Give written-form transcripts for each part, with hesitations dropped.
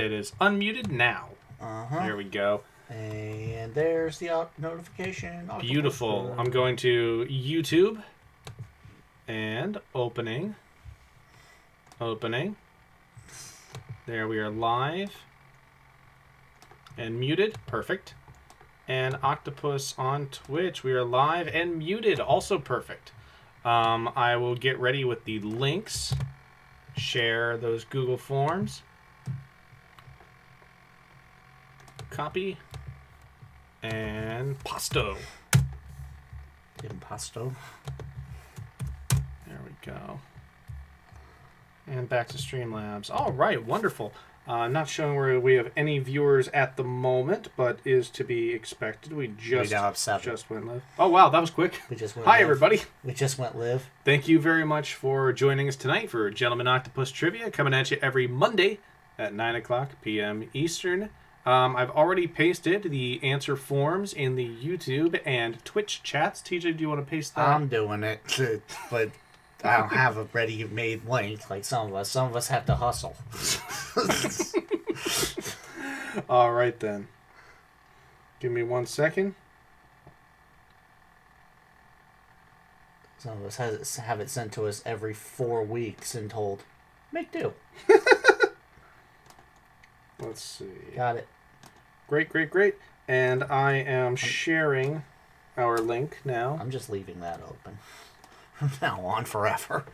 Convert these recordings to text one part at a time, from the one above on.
It is unmuted now. There we go. And there's the notification. Beautiful. I'm going to YouTube and opening. There we are live and muted. Perfect. And Octopus on Twitch. We are live and muted. Also perfect. I will get ready with the links. Share those Google Forms. Copy. And Pasto. Impasto. There we go. And back to Streamlabs. All right, wonderful. Not showing where we have any viewers at the moment, but is to be expected. We now have 7. Just went live. Oh, wow, that was quick. We just went Hi, live. everybody. We just went live. Thank you very much for joining us tonight for Gentleman Octopus Trivia, coming at you every Monday at 9 o'clock p.m. Eastern. I've already pasted the answer forms in the YouTube and Twitch chats. TJ, do you want to paste that? I'm doing it, but I don't have a ready-made link like some of us. Some of us have to hustle. All right, then. Give me 1 second. Some of us have it sent to us every 4 weeks and told, make do. Let's see. Got it. Great. And I am sharing our link now. I'm just leaving that open. From now on forever.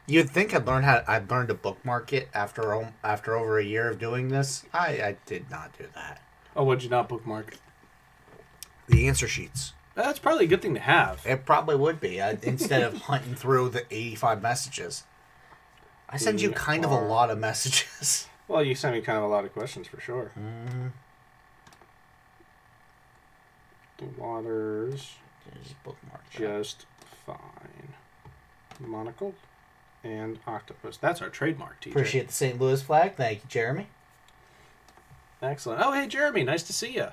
You'd think I'd learned to bookmark it after over a year of doing this. I did not do that. Oh, what'd you not bookmark? The answer sheets. That's probably a good thing to have. It probably would be, instead of hunting through the 85 messages. I send you kind of a lot of messages. Well, you sent me kind of a lot of questions for sure. Mm-hmm. The water's just fine. Monocle and octopus. That's our trademark, TJ. Appreciate the St. Louis flag. Thank you, Jeremy. Excellent. Oh, hey, Jeremy. Nice to see you.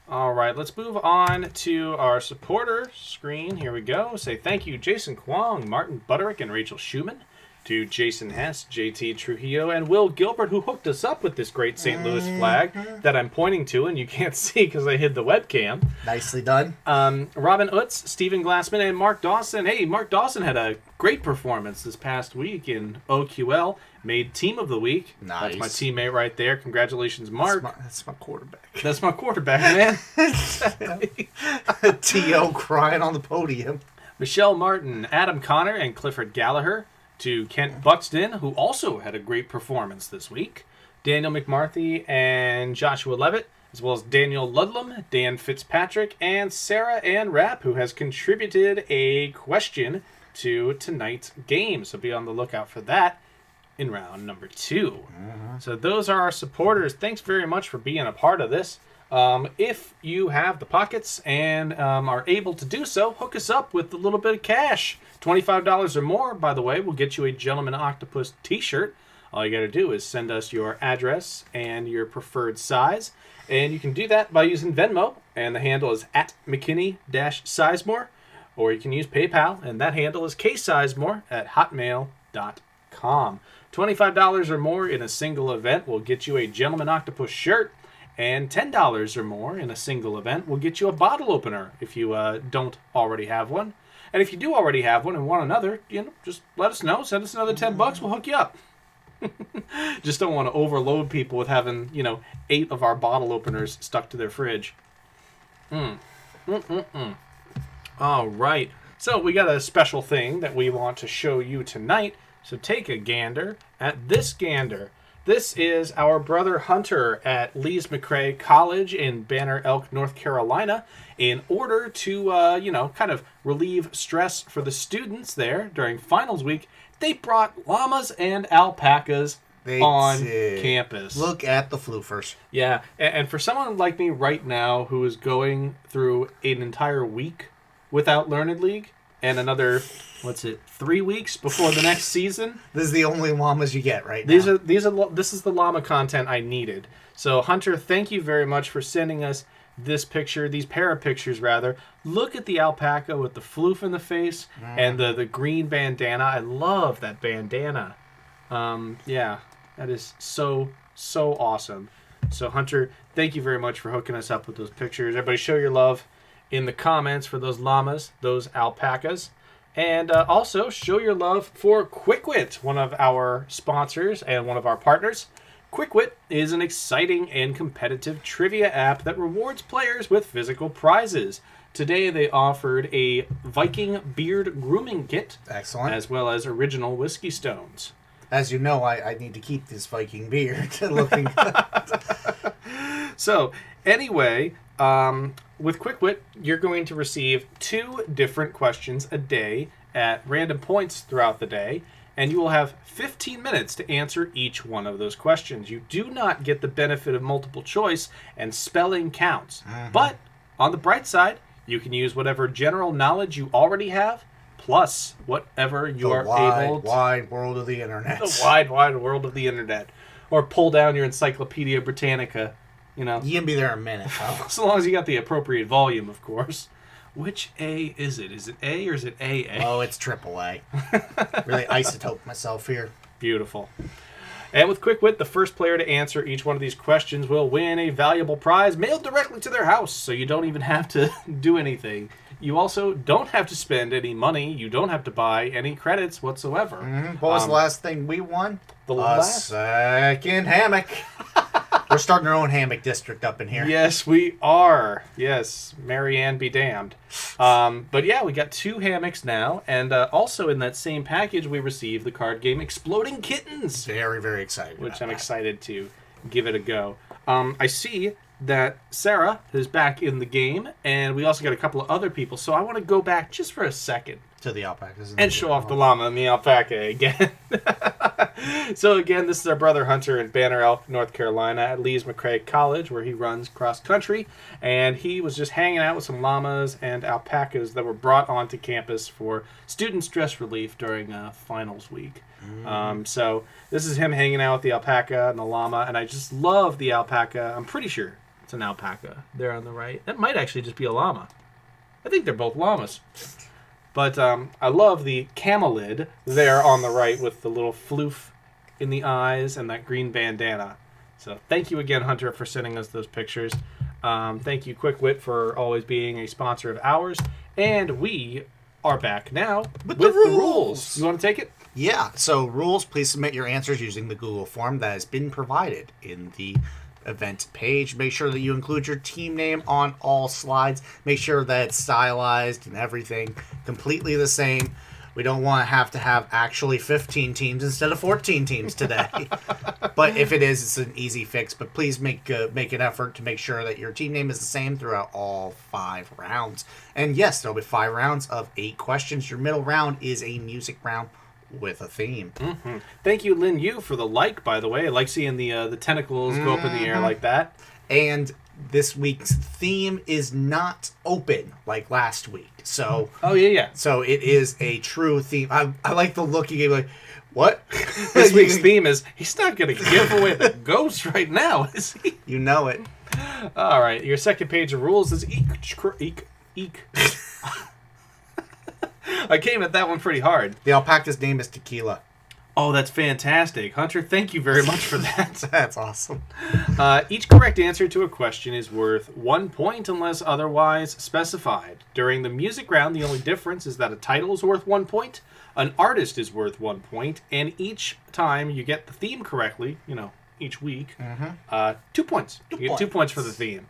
All right, let's move on to our supporter screen. Here we go. Say thank you, Jason Kwong, Martin Butterick, and Rachel Schumann. To Jason Hess, JT Trujillo, and Will Gilbert, who hooked us up with this great St. Louis flag that I'm pointing to, and you can't see because I hid the webcam. Nicely done. Robin Utz, Stephen Glassman, and Mark Dawson. Hey, Mark Dawson had a great performance this past week in OQL. Made Team of the Week. Nice. That's my teammate right there. Congratulations, Mark. That's my quarterback. That's my quarterback, man. T.O. crying on the podium. Michelle Martin, Adam Connor, and Clifford Gallagher. To Kent Buxton, who also had a great performance this week. Daniel McMarthy and Joshua Levitt, as well as Daniel Ludlam, Dan Fitzpatrick, and Sarah Ann Rapp, who has contributed a question to tonight's game. So be on the lookout for that in round number 2. So those are our supporters. Thanks very much for being a part of this. If you have the pockets and are able to do so, hook us up with a little bit of cash. $25 or more, by the way, will get you a Gentleman Octopus t-shirt. All you got to do is send us your address and your preferred size. And you can do that by using Venmo, and the handle is at McKinney-Sizemore. Or you can use PayPal, and that handle is ksizemore@hotmail.com. $25 or more in a single event will get you a Gentleman Octopus shirt. And $10 or more in a single event will get you a bottle opener if you don't already have one. And if you do already have one and want another, just let us know. Send us another $10. We'll hook you up. Just don't want to overload people with having, 8 of our bottle openers stuck to their fridge. All right. So we got a special thing that we want to show you tonight. So take a gander at this gander. This is our brother Hunter at Lees McRae College in Banner Elk, North Carolina. In order to, kind of relieve stress for the students there during finals week, they brought llamas and alpacas on campus. Look at the floofers. Yeah, and for someone like me right now who is going through an entire week without Learned League and another... 3 weeks before the next season? This is the only llamas you get right now. This is the llama content I needed. So Hunter, thank you very much for sending us these pair of pictures rather. Look at the alpaca with the floof in the face and the green bandana. I love that bandana. Yeah, that is so awesome. So Hunter, thank you very much for hooking us up with those pictures. Everybody show your love in the comments for those llamas, those alpacas. And also show your love for QuickWit, one of our sponsors and one of our partners. QuickWit is an exciting and competitive trivia app that rewards players with physical prizes. Today they offered a Viking beard grooming kit. Excellent. As well as original whiskey stones. As you know, I need to keep this Viking beard looking good. So, anyway, with QuickWit, you're going to receive 2 different questions a day at random points throughout the day, and you will have 15 minutes to answer each one of those questions. You do not get the benefit of multiple choice, and spelling counts. But, on the bright side, you can use whatever general knowledge you already have, plus whatever you are able to... wide world of the internet. The wide world of the internet. Or pull down your Encyclopedia Britannica, you know. You can be there in a minute, though. So long as you got the appropriate volume, of course. Which A is it? Is it A or is it AA? Oh, it's AAA. Really isotope myself here. Beautiful. And with QuickWit, the first player to answer each one of these questions will win a valuable prize mailed directly to their house, so you don't even have to do anything. You also don't have to spend any money. You don't have to buy any credits whatsoever. What was the last thing we won? The last? Second hammock. We're starting our own hammock district up in here. Yes, we are. Yes, Marianne be damned. But yeah, we got 2 hammocks now, and also in that same package, we received the card game Exploding Kittens. Very, very excited. Which I'm excited to give it a go. I see that Sarah is back in the game, and we also got a couple of other people, so I want to go back just for a second. To the alpacas. And show off the llama and the alpaca again. So again, this is our brother Hunter in Banner Elk, North Carolina at Lees McCrae College, where he runs cross country. And he was just hanging out with some llamas and alpacas that were brought onto campus for student stress relief during finals week. So this is him hanging out with the alpaca and the llama. And I just love the alpaca. I'm pretty sure it's an alpaca there on the right. That might actually just be a llama. I think they're both llamas. But I love the camelid there on the right with the little floof in the eyes and that green bandana. So thank you again, Hunter, for sending us those pictures. Thank you, QuickWit, for always being a sponsor of ours. And we are back now with the rules. You want to take it? Yeah. So rules, please submit your answers using the Google form that has been provided in the event page. Make sure that you include your team name on all slides. Make sure that it's stylized and everything completely the same. We don't want to have actually 15 teams instead of 14 teams today. But if it is, it's an easy fix. But please make an effort to make sure that your team name is the same throughout all 5 rounds. And yes, there'll be 5 rounds of 8 questions. Your middle round is a music round with a theme. Thank you, Lin Yu, for the like, by the way. I like seeing the tentacles go up in the air like that. And this week's theme is not open like last week. So So it is a true theme. I like the look you gave, like, what? This week's theme is, he's not going to give away the ghost right now, is he? You know it. All right, your second page of rules is eek. I came at that one pretty hard. The alpaca's name is Tequila. Oh, that's fantastic. Hunter, thank you very much for that. That's awesome. Each correct answer to a question is worth 1 point unless otherwise specified. During the music round, the only difference is that a title is worth 1 point, an artist is worth 1 point, and each time you get the theme correctly, each week, 2 points. You get 2 points for the theme.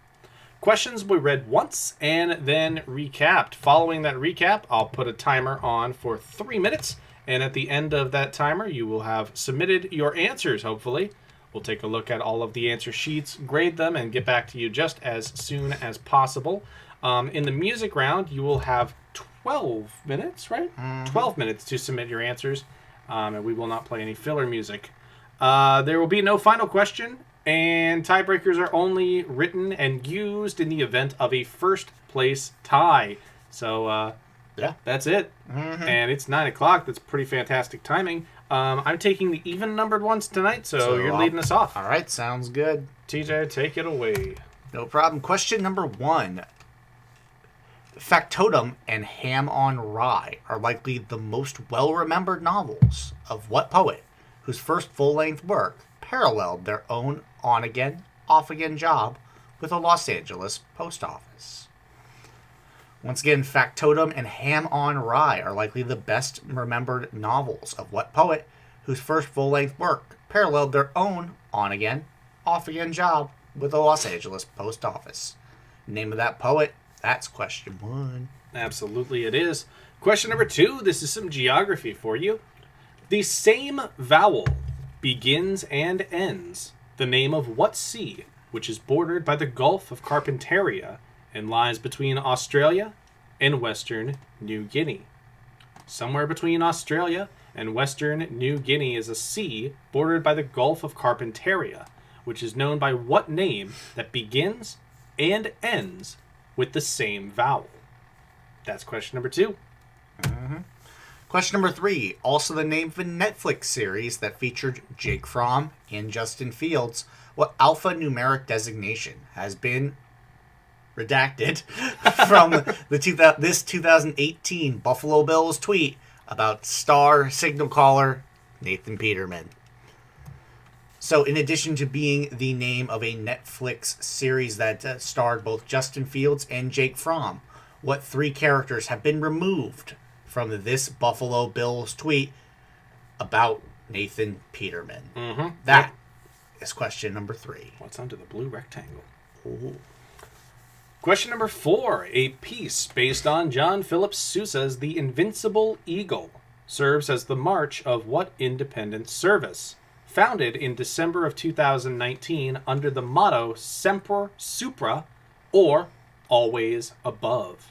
Questions will be read once and then recapped. Following that recap, I'll put a timer on for 3 minutes. And at the end of that timer, you will have submitted your answers, hopefully. We'll take a look at all of the answer sheets, grade them, and get back to you just as soon as possible. In the music round, you will have 12 minutes, right? 12 minutes to submit your answers, and we will not play any filler music. There will be no final question, and tiebreakers are only written and used in the event of a first-place tie. So, yeah, that's it. And it's 9 o'clock. That's pretty fantastic timing. I'm taking the even-numbered ones tonight, so you're leading us off. All right, sounds good. TJ, take it away. No problem. Question number 1. Factotum and Ham on Rye are likely the most well-remembered novels of what poet? whose first full-length work paralleled their own on-again, off-again job with a Los Angeles post office. Once again, Factotum and Ham on Rye are likely the best remembered novels of what poet whose first full-length work paralleled their own on-again, off-again job with the Los Angeles post office. Name of that poet, that's question 1. Absolutely it is. Question number 2, this is some geography for you. The same vowel begins and ends the name of what sea, which is bordered by the Gulf of Carpentaria and lies between Australia and Western New Guinea. Somewhere between Australia and Western New Guinea is a sea bordered by the Gulf of Carpentaria, which is known by what name that begins and ends with the same vowel? That's question number 2. Question number 3, also the name of a Netflix series that featured Jake Fromm and Justin Fields. What alphanumeric designation has been redacted from this 2018 Buffalo Bills tweet about star signal caller Nathan Peterman? So in addition to being the name of a Netflix series that starred both Justin Fields and Jake Fromm, what 3 characters have been removed from this Buffalo Bills tweet about Nathan Peterman? That is question number 3. What's under the blue rectangle? Ooh. Question number 4. A piece based on John Philip Sousa's The Invincible Eagle serves as the march of what independent service? Founded in December of 2019 under the motto Semper Supra, or Always Above.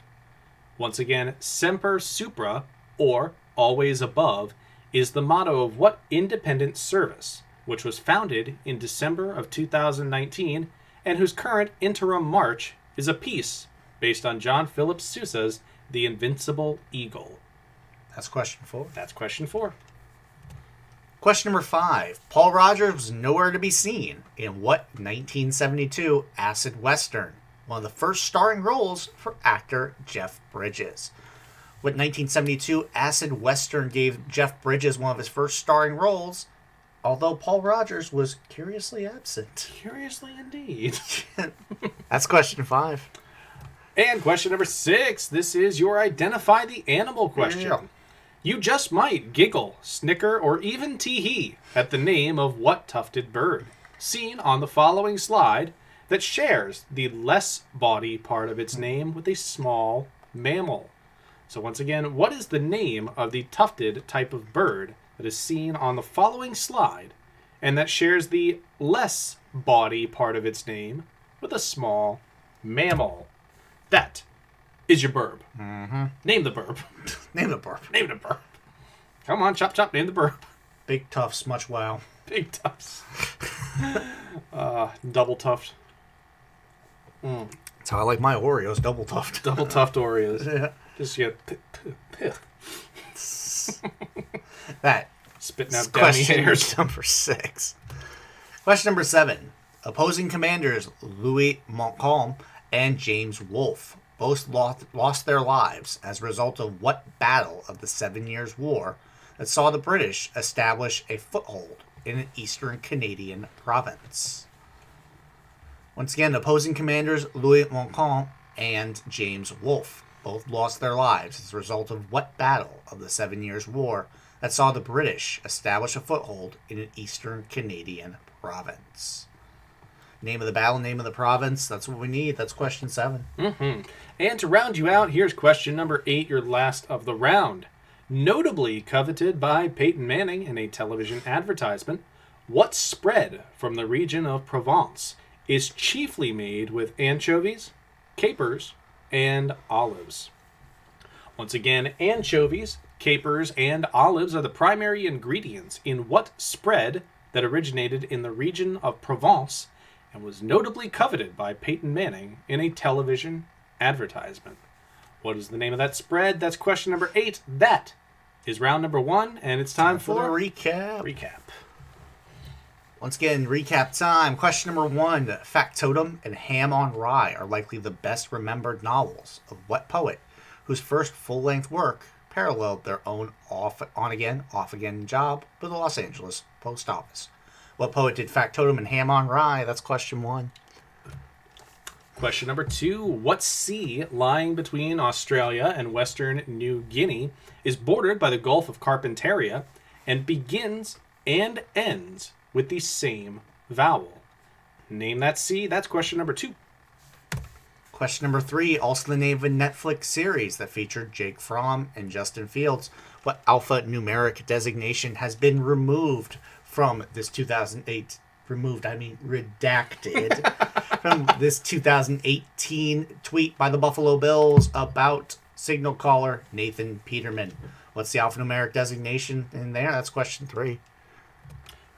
Once again, Semper Supra, or Always Above, is the motto of what independent service, which was founded in December of 2019 and whose current interim march is a piece based on John Philip Sousa's The Invincible Eagle. That's question 4. That's question 4. Question number 5. Paul Rogers was nowhere to be seen in what 1972 acid western? One of the first starring roles for actor Jeff Bridges. What 1972 acid western gave Jeff Bridges one of his first starring roles, although Paul Rogers was curiously absent? Curiously indeed. That's question 5. And question number 6. This is your Identify the Animal question. Yeah. You just might giggle, snicker, or even tee-hee at the name of what tufted bird, seen on the following slide, that shares the less body part of its name with a small mammal. So once again, what is the name of the tufted type of bird that is seen on the following slide, and that shares the less body part of its name with a small mammal? That is your burb. Name the burb. Name the burp. Name the burb. Come on, chop chop, name the burb. Big Tufts, much wow. Big tufts. Double tuft. That's how I like my Oreos, double tuft. Double tuft Oreos. Yeah. Just That spitting out downy question hairs. number 6. Question number 7. Opposing commanders Louis Montcalm and James Wolfe both lost their lives as a result of what battle of the 7 Years' War that saw the British establish a foothold in an eastern Canadian province? Once again, opposing commanders Louis Montcalm and James Wolfe both lost their lives as a result of what battle of the 7 Years' War that saw the British establish a foothold in an eastern Canadian province? Name of the battle, name of the province. That's what we need. That's question 7. And to round you out, here's question number 8, your last of the round. Notably coveted by Peyton Manning in a television advertisement, what spread from the region of Provence is chiefly made with anchovies, capers, and olives? Once again, anchovies, capers, and olives are the primary ingredients in what spread that originated in the region of Provence and was notably coveted by Peyton Manning in a television advertisement. What is the name of that spread? That's question number 8. That is round number 1, and it's time for the recap. Recap. Once again, recap time. Question number 1. Factotum and Ham on Rye are likely the best remembered novels of what poet whose first full-length work paralleled their own on-again, off-again job with the Los Angeles post office. What poet did Factotum and Ham on Rye? That's question 1. Question number 2. What sea lying between Australia and Western New Guinea is bordered by the Gulf of Carpentaria and begins and ends with the same vowel? Name that sea. That's question number 2. Question number 3, also the name of a Netflix series that featured Jake Fromm and Justin Fields. What alphanumeric designation has been removed from this 2008, redacted, from this 2018 tweet by the Buffalo Bills about signal caller Nathan Peterman? What's the alphanumeric designation in there? That's question 3.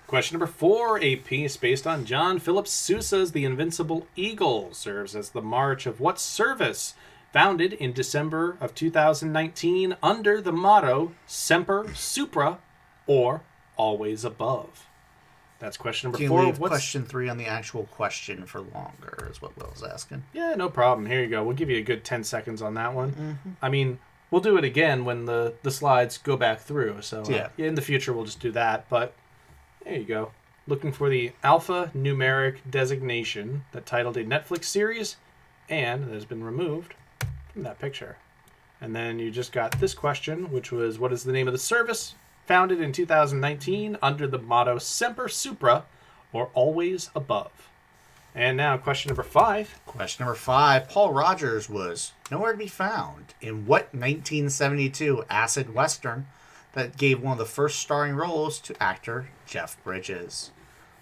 Question number 4, a piece based on John Philip Sousa's The Invincible Eagle serves as the march of what service founded in December of 2019 under the motto Semper Supra, or Always Above? That's question number 4. Can you leave question 3 on the actual question for longer, is what Will's asking. Yeah, no problem. Here you go. We'll give you a good 10 seconds on that one. I mean, we'll do it again when the slides go back through. So Yeah. In the future, we'll just do that. But there you go. Looking for the alphanumeric designation that titled a Netflix series and that has been removed from that picture. And then you just got this question, which was, what is the name of the service founded in 2019 under the motto Semper Supra, or Always Above? And now question number 5. Question number 5. Paul Rogers was nowhere to be found in what 1972 acid western that gave one of the first starring roles to actor Jeff Bridges?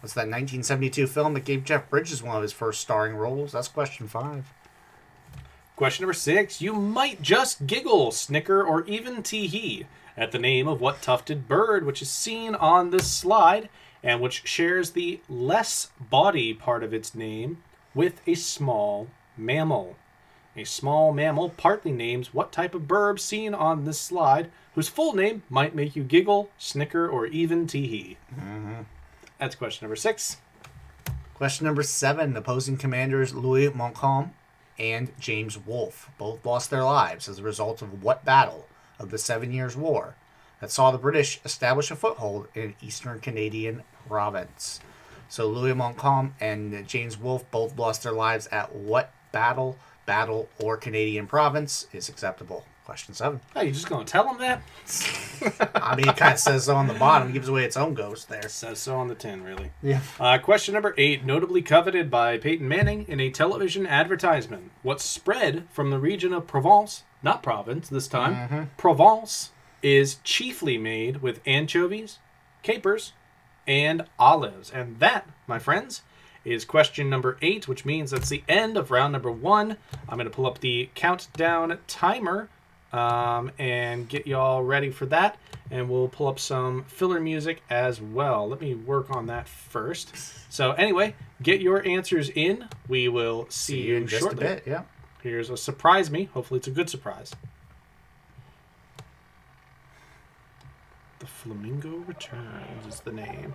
What's that 1972 film that gave Jeff Bridges one of his first starring roles? That's question 5. Question number 6. You might just giggle, snicker, or even tee-hee at the name of what tufted bird which is seen on this slide and which shares the less body part of its name with a small mammal. A small mammal partly names what type of bird seen on this slide whose full name might make you giggle, snicker, or even tee-hee. That's question number 6. Question number 7. Opposing commanders Louis Montcalm and James Wolfe both lost their lives as a result of what battle of the 7 Years' War that saw the British establish a foothold in an eastern Canadian province? So Louis Montcalm and James Wolfe both lost their lives at what battle, or Canadian province is acceptable? Question 7. Oh, you just going to tell them that? I mean, it kind of says so on the bottom. It gives away its own ghost there. Says so on the tin, really. Yeah. Question number 8. Notably coveted by Peyton Manning in a television advertisement. What spread from the region of Provence, not province this time, Provence, is chiefly made with anchovies, capers, and olives. And that, my friends, is question number 8, which means that's the end of round number 1. I'm going to pull up the countdown timer and get y'all ready for that. And we'll pull up some filler music as well. Let me work on that first. So anyway, get your answers in. We will see you in just shortly. a bit, yeah. Here's a surprise me. Hopefully it's a good surprise. The Flamingo Returns is the name.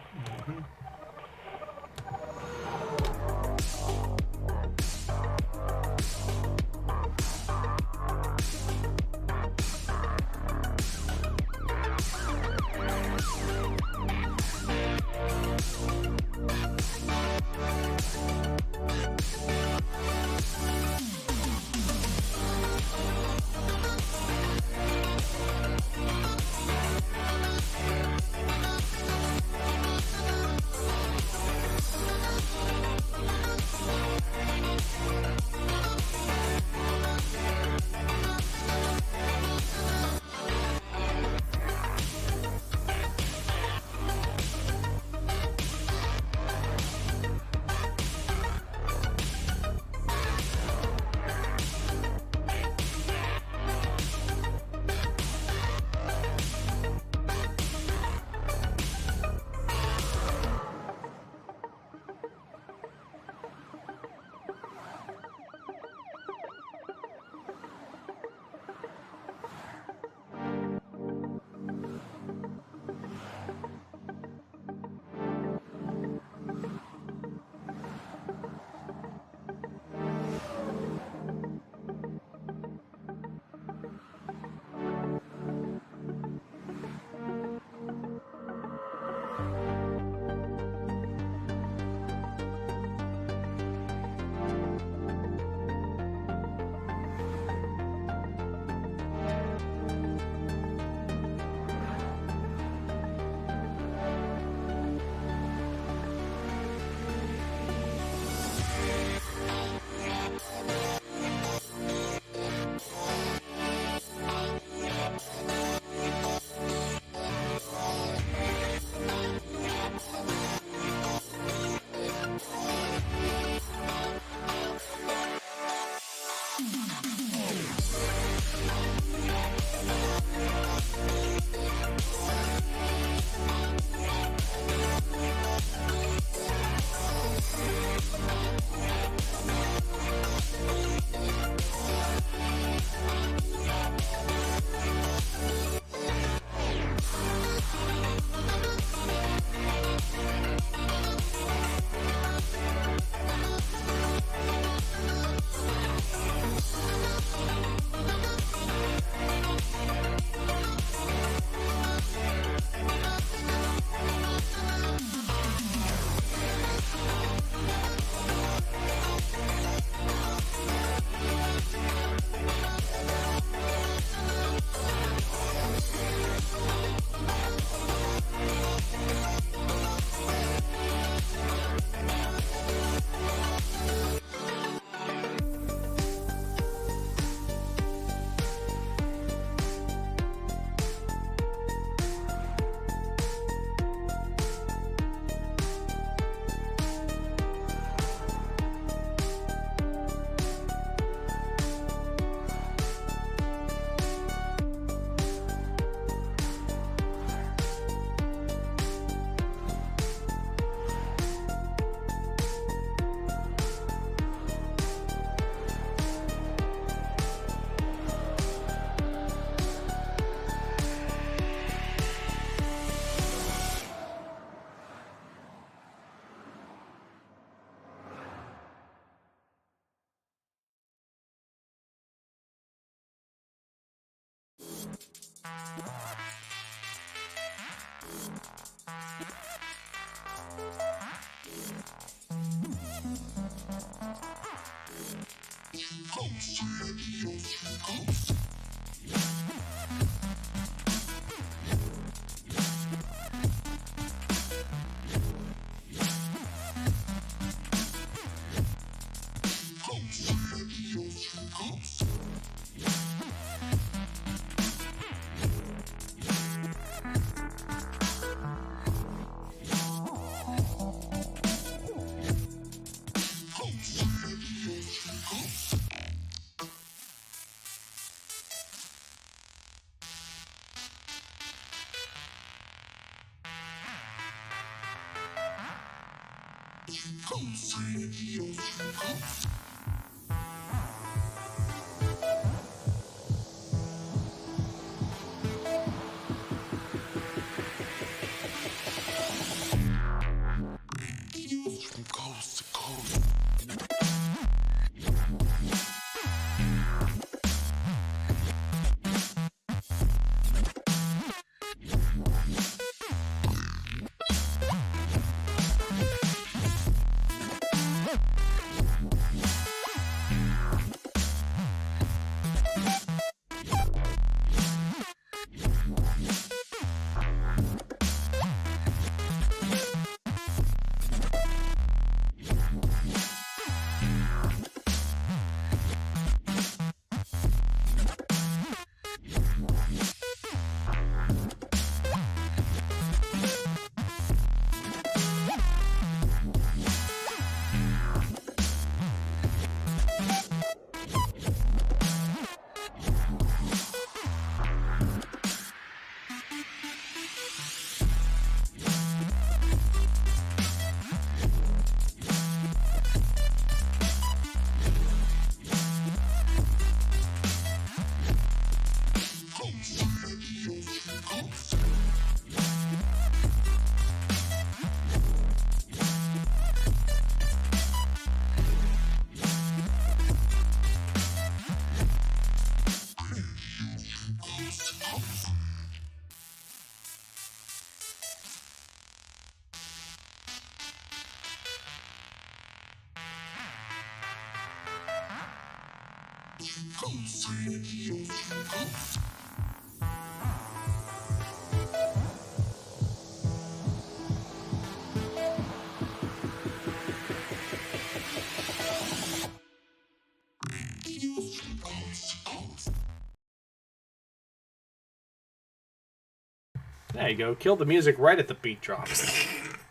There you go. Kill the music right at the beat drops.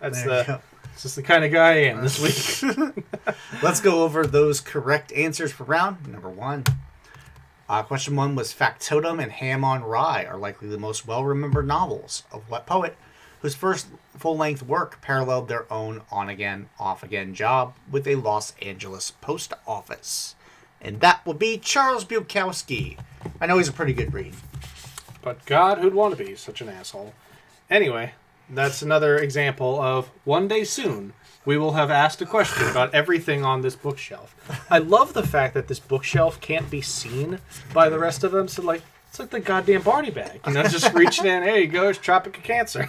That's There you the go. It's just the kind of guy I am this week. Let's go over those correct answers for round number 1. Question 1 was Factotum and Ham on Rye are likely the most well-remembered novels of what poet whose first full-length work paralleled their own on-again, off-again job with a Los Angeles post office. And that would be Charles Bukowski. I know he's a pretty good read. But God, who'd want to be such an asshole? Anyway, that's another example of one day soon we will have asked a question about everything on this bookshelf. I love the fact that this bookshelf can't be seen by the rest of them. So, like, it's like the goddamn Barney bag. You know, just reaching in, here you go, it's Tropic of Cancer.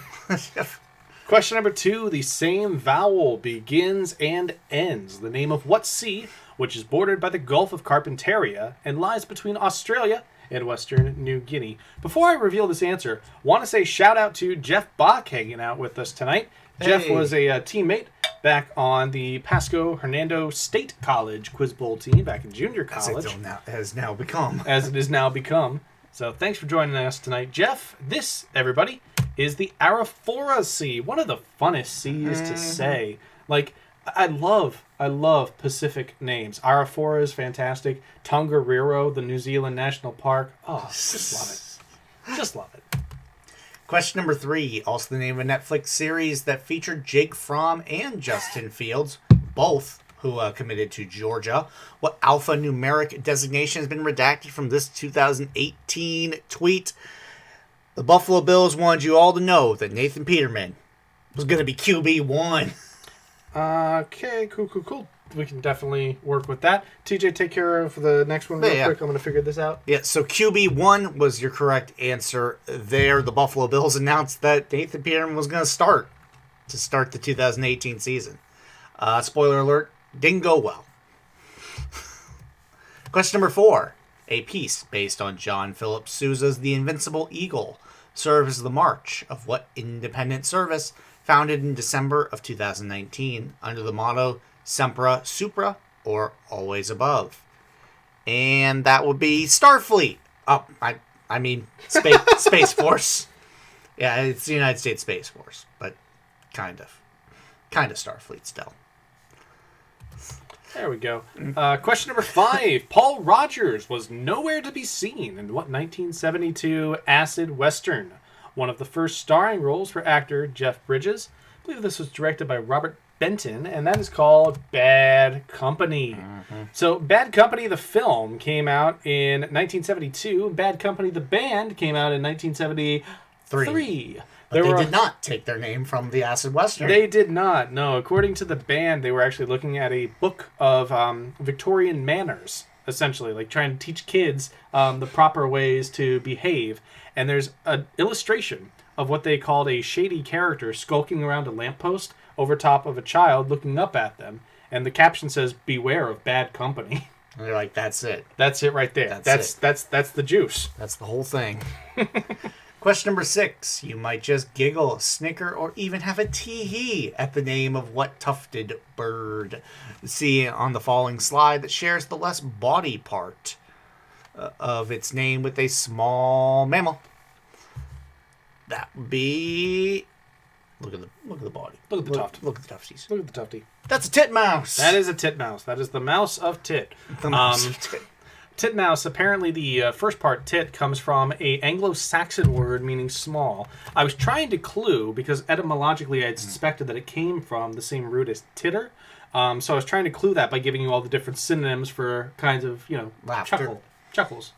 Question number 2. The same vowel begins and ends the name of what sea, which is bordered by the Gulf of Carpentaria and lies between Australia and Western New Guinea. Before I reveal this answer, want to say shout out to Jeff Bach hanging out with us tonight. Hey. Jeff was a teammate back on the Pasco Hernando State College Quiz Bowl team back in junior college. As it has now become. As it is now become. So thanks for joining us tonight, Jeff. This, everybody, is the Arafura Sea. One of the funnest seas to say. Like, I love Pacific names. Arafura is fantastic. Tongariro, the New Zealand National Park. Oh, just love it. Just love it. Question number 3, also the name of a Netflix series that featured Jake Fromm and Justin Fields, both who committed to Georgia. What alphanumeric designation has been redacted from this 2018 tweet? The Buffalo Bills wanted you all to know that Nathan Peterman was going to be QB1. Okay, cool. We can definitely work with that. TJ, take care of the next one real quick. I'm going to figure this out. Yeah, so QB1 was your correct answer there. The Buffalo Bills announced that Nathan Peterman was going to start the 2018 season. Spoiler alert, didn't go well. Question number 4. A piece based on John Philip Sousa's The Invincible Eagle serves the march of what independent service founded in December of 2019 under the motto Sempra Supra, or Always Above. And that would be Starfleet. Oh, I mean Space Force. Yeah, it's the United States Space Force, but kind of Starfleet still. There we go. Question number 5. Paul Rogers was nowhere to be seen in what 1972 acid western? One of the first starring roles for actor Jeff Bridges. I believe this was directed by Robert Benton, and that is called Bad Company. Mm-hmm. So Bad Company, the film, came out in 1972. Bad Company, the band, came out in 1973. But they did not take their name from the acid western. They did not, no. According to the band, they were actually looking at a book of Victorian manners, essentially, like trying to teach kids the proper ways to behave. And there's an illustration of what they called a shady character skulking around a lamppost over top of a child looking up at them. And the caption says, "Beware of bad company." And they're like, that's it. That's it right there. That's the juice. That's the whole thing. Question number 6. You might just giggle, snicker, or even have a tee-hee at the name of what tufted bird? See on the following slide that shares the less body part of its name with a small mammal. That would be... Look at the body. Look at the tuft. Look at the tufties. Look at the tufty. That's a titmouse. That is a titmouse. That is the mouse of tit. The mouse of tit. Titmouse, apparently the first part, tit, comes from a Anglo-Saxon word meaning small. I was trying to clue, because etymologically I had suspected that it came from the same root as titter. So I was trying to clue that by giving you all the different synonyms for kinds of, laughter. Chuckles.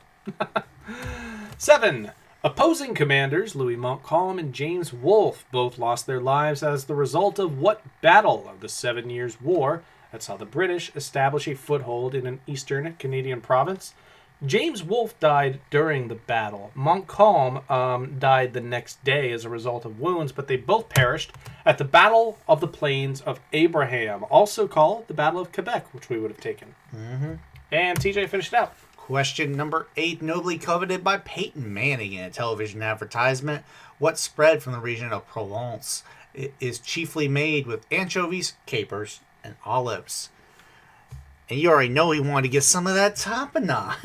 7. Opposing commanders, Louis Montcalm and James Wolfe, both lost their lives as the result of what battle of the 7 Years' War? That's how the British establish a foothold in an eastern Canadian province. James Wolfe died during the battle. Montcalm died the next day as a result of wounds, but they both perished at the Battle of the Plains of Abraham, also called the Battle of Quebec, which we would have taken. Mm-hmm. And TJ finished it out. Question number 8, nobly coveted by Peyton Manning in a television advertisement. What spread from the region of Provence is chiefly made with anchovies, capers, and olives? And you already know he wanted to get some of that tapenade.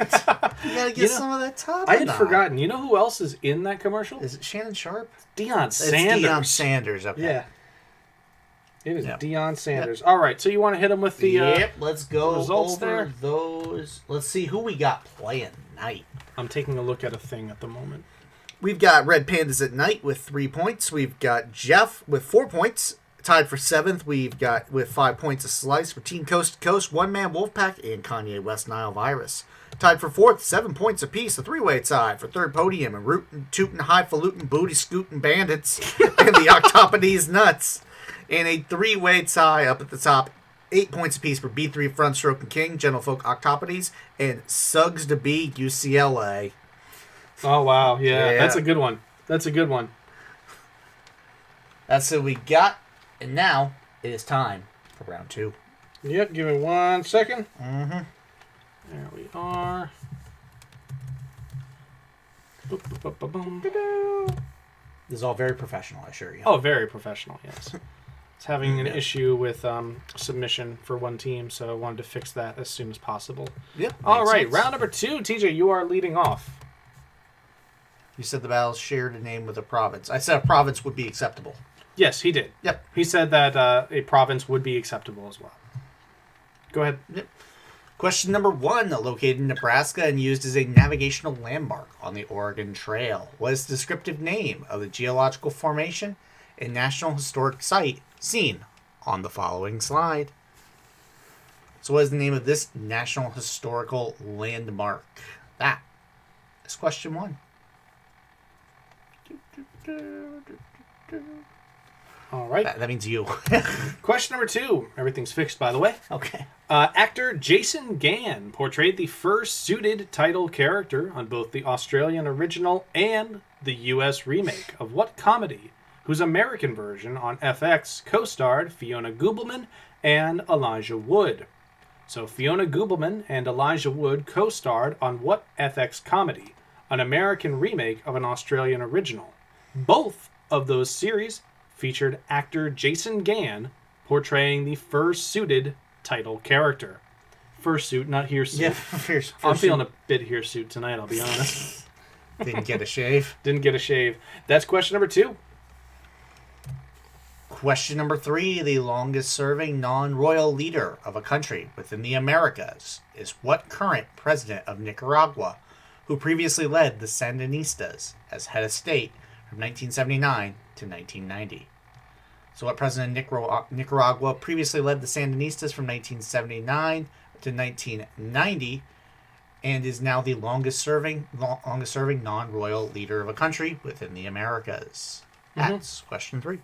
You gotta get some of that tapenade. I had forgotten. You know who else is in that commercial? Is it Shannon Sharp? Deion Sanders. It's Deion Sanders, okay. Yeah. It is Yep. Deion Sanders. All right, so you want to hit him with the Yep, let's go results over there? those. Let's see who we got playing tonight. I'm taking a look at a thing at the moment. We've got Red Pandas at night with 3 points. We've got Jeff with 4 points. Tied for 7th, we've got with 5 points a slice for Team Coast to Coast, One Man Wolfpack, and Kanye West Nile Virus. Tied for 4th, 7 points apiece, a 3-way tie for 3rd podium, and Rootin' Tootin' Highfalutin' Booty Scootin' Bandits and the Octopus Nuts. And a 3-way tie up at the top, 8 points apiece for B3 Front Stroke and King, Gentlefolk Octopodes, and Suggs to be UCLA. Oh, wow. Yeah, Yeah. that's a good one. That's a good one. That's what we got. And now it is time for round 2. Yep, give me 1 second. Mm-hmm. There we are. Boop, boop, boop, boop, boom. This is all very professional, I assure you. Oh, very professional, yes. It's having an issue with submission for one team, so I wanted to fix that as soon as possible. Yep. All makes right, sense. round number 2. TJ, you are leading off. You said the battles shared a name with a province. I said a province would be acceptable. Yes, he did. Yep. He said that a province would be acceptable as well. Go ahead. Yep. Question number 1, located in Nebraska and used as a navigational landmark on the Oregon Trail. What is the descriptive name of the geological formation and National Historic Site seen on the following slide? So what is the name of this National Historical Landmark? That is question 1. All right. That means you. Question number 2. Everything's fixed, by the way. Okay. Actor Jason Gann portrayed the fur-suited title character on both the Australian original and the U.S. remake of what comedy, whose American version on FX co-starred Fiona Gubelman and Elijah Wood. So Fiona Gubelman and Elijah Wood co-starred on what FX comedy, an American remake of an Australian original. Both of those series featured actor Jason Gann portraying the fur-suited title character. Fursuit, not hirsute. Yeah, fierce. I'm feeling a bit hirsute tonight, I'll be honest. Didn't get a shave. Didn't get a shave. That's question number 2. Question number 3, the longest serving non-royal leader of a country within the Americas is what current president of Nicaragua, who previously led the Sandinistas as head of state from 1979 to 1990. So what president of Nicaragua previously led the Sandinistas from 1979 to 1990 and is now the longest serving non-royal leader of a country within the Americas? That's question 3.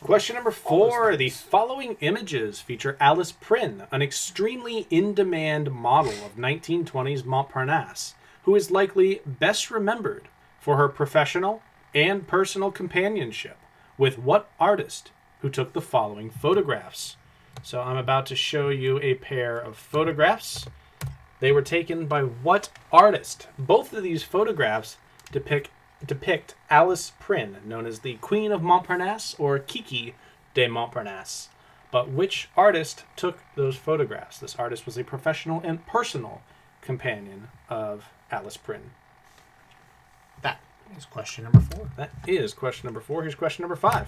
Question number 4. The following images feature Alice Prin, an extremely in-demand model of 1920s Montparnasse, who is likely best remembered for her professional and personal companionship with what artist who took the following photographs. So I'm about to show you a pair of photographs. They were taken by what artist? Both of these photographs depict Alice Prin, known as the Queen of Montparnasse or Kiki de Montparnasse. But which artist took those photographs? This artist was a professional and personal companion of Alice Prin. That is question number 4. That is question number 4. Here's question number 5.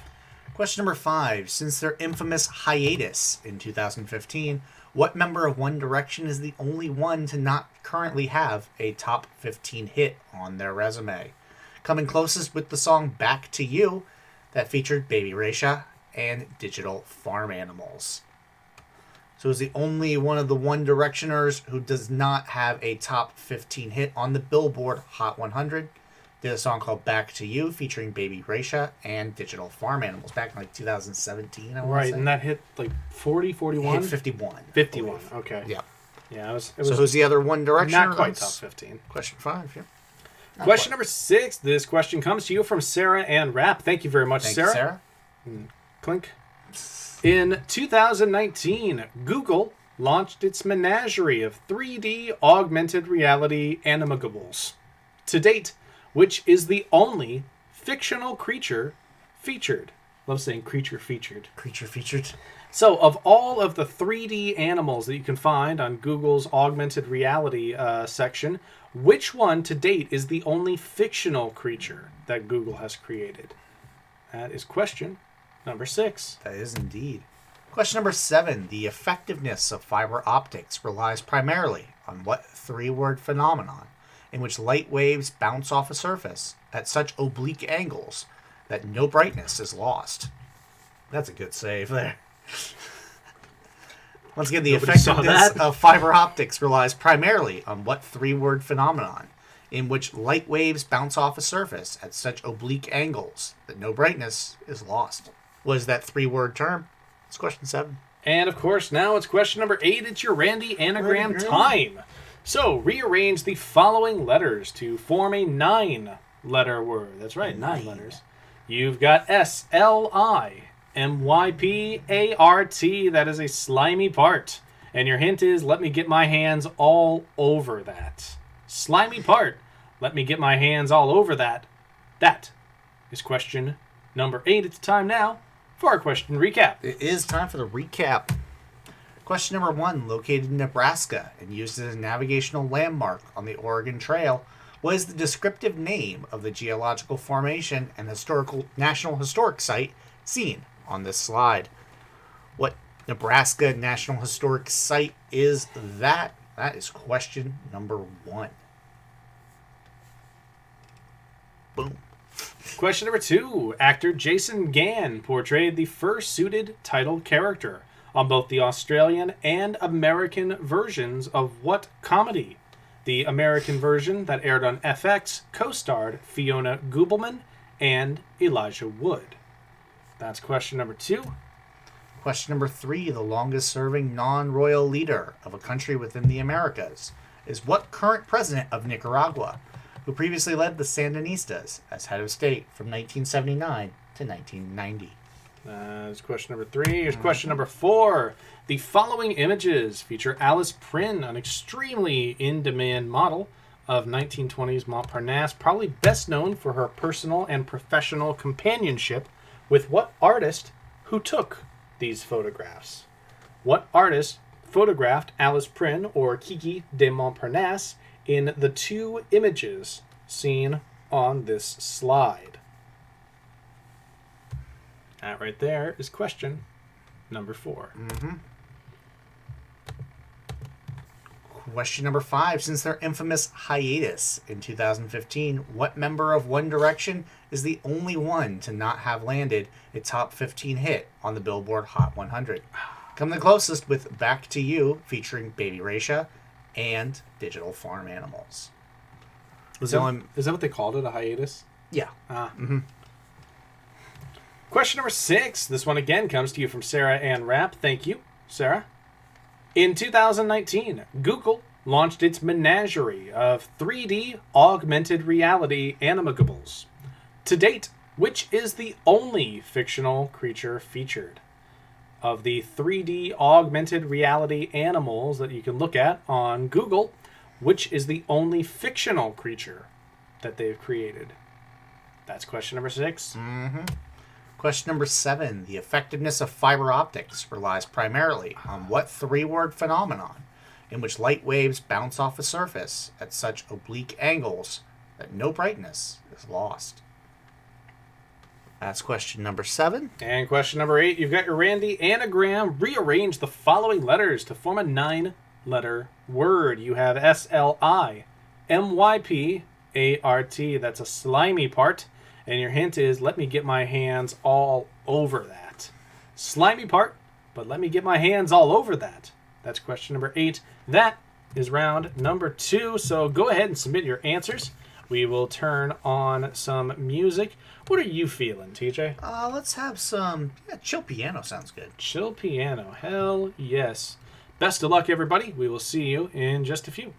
Question number 5. Since their infamous hiatus in 2015, what member of One Direction is the only one to not currently have a top 15 hit on their resume? Coming closest with the song Back to You that featured Baby Raysia and Digital Farm Animals. So it's the only one of the One Directioners who does not have a top 15 hit on the Billboard Hot 100. Did a song called Back to You featuring Baby Raysia and Digital Farm Animals back in like 2017, I want Right, to say. and that hit like 40, 41? Hit 51. 51, okay. Yeah. Yeah, it was So who's the other One Directioner? not quite top That's 15. Question 5, yeah. Not Question quite. number 6. This question comes to you from Sarah Ann Rapp. Thank you very much, Thank Sarah. you, Sarah. Clink. In 2019, Google launched its menagerie of 3D augmented reality animables. To date, which is the only fictional creature featured. Love saying creature featured. Creature featured. So, of all of the 3D animals that you can find on Google's augmented reality section, which one to date is the only fictional creature that Google has created? That is question number 6. That is indeed. Question number 7. The effectiveness of fiber optics relies primarily on what three-word phenomenon in which light waves bounce off a surface at such oblique angles that no brightness is lost? That's a good save there. Once again, the Nobody saw effectiveness that. of fiber optics relies primarily on what three-word phenomenon in which light waves bounce off a surface at such oblique angles that no brightness is lost. What is that three-word term? It's question 7. And of course, now it's question number 8. It's your Randy anagram time. So rearrange the following letters to form a 9-letter word. That's right, 9 letters. You've got SLIMYPART. That is a slimy part. And your hint is, let me get my hands all over that. Slimy part. Let me get my hands all over that. That is question number 8. It's time now for our question recap. It is time for the recap. Question number 1, located in Nebraska and used as a navigational landmark on the Oregon Trail, what is the descriptive name of the geological formation and National Historic Site seen on this slide? What Nebraska National Historic Site is that? That is question number 1. Boom. Question number 2. Actor Jason Gann portrayed the fursuited title character on both the Australian and American versions of what comedy? The American version that aired on FX co-starred Fiona Gubelman and Elijah Wood. That's question number 2. Question number 3. The longest-serving non-royal leader of a country within the Americas is what current president of Nicaragua, who previously led the Sandinistas as head of state from 1979 to 1990. That's question number 3. Here's question number 4. The following images feature Alice Prin, an extremely in-demand model of 1920s Montparnasse, probably best known for her personal and professional companionship with what artist who took these photographs? What artist photographed Alice Prin, or Kiki de Montparnasse, in the 2 images seen on this slide? That right there is question number 4. Question number 5. Since their infamous hiatus in 2015, what member of One Direction is the only one to not have landed a top 15 hit on the Billboard Hot 100? Come the closest with Back to You, featuring Baby Raysia and Digital Farm Animals. Is that what they called it, a hiatus? Yeah. Question number 6. This one again comes to you from Sarah Ann Rapp. Thank you, Sarah. In 2019, Google launched its menagerie of 3D augmented reality animables. To date, which is the only fictional creature featured? Of the 3D augmented reality animals that you can look at on Google, which is the only fictional creature that they've created? That's question number 6. Question number 7. The effectiveness of fiber optics relies primarily on what 3-word phenomenon in which light waves bounce off a surface at such oblique angles that no brightness is lost? That's question number 7. And question number 8. You've got your Randy anagram. Rearrange the following letters to form a 9-letter word. You have SLIMYPART. That's a slimy part. And your hint is, let me get my hands all over that. Slimy part, but let me get my hands all over that. That's question number 8. That is round number 2. So go ahead and submit your answers. We will turn on some music. What are you feeling, TJ? Let's have some chill piano. Sounds good. Chill piano. Hell yes. Best of luck, everybody. We will see you in just a few.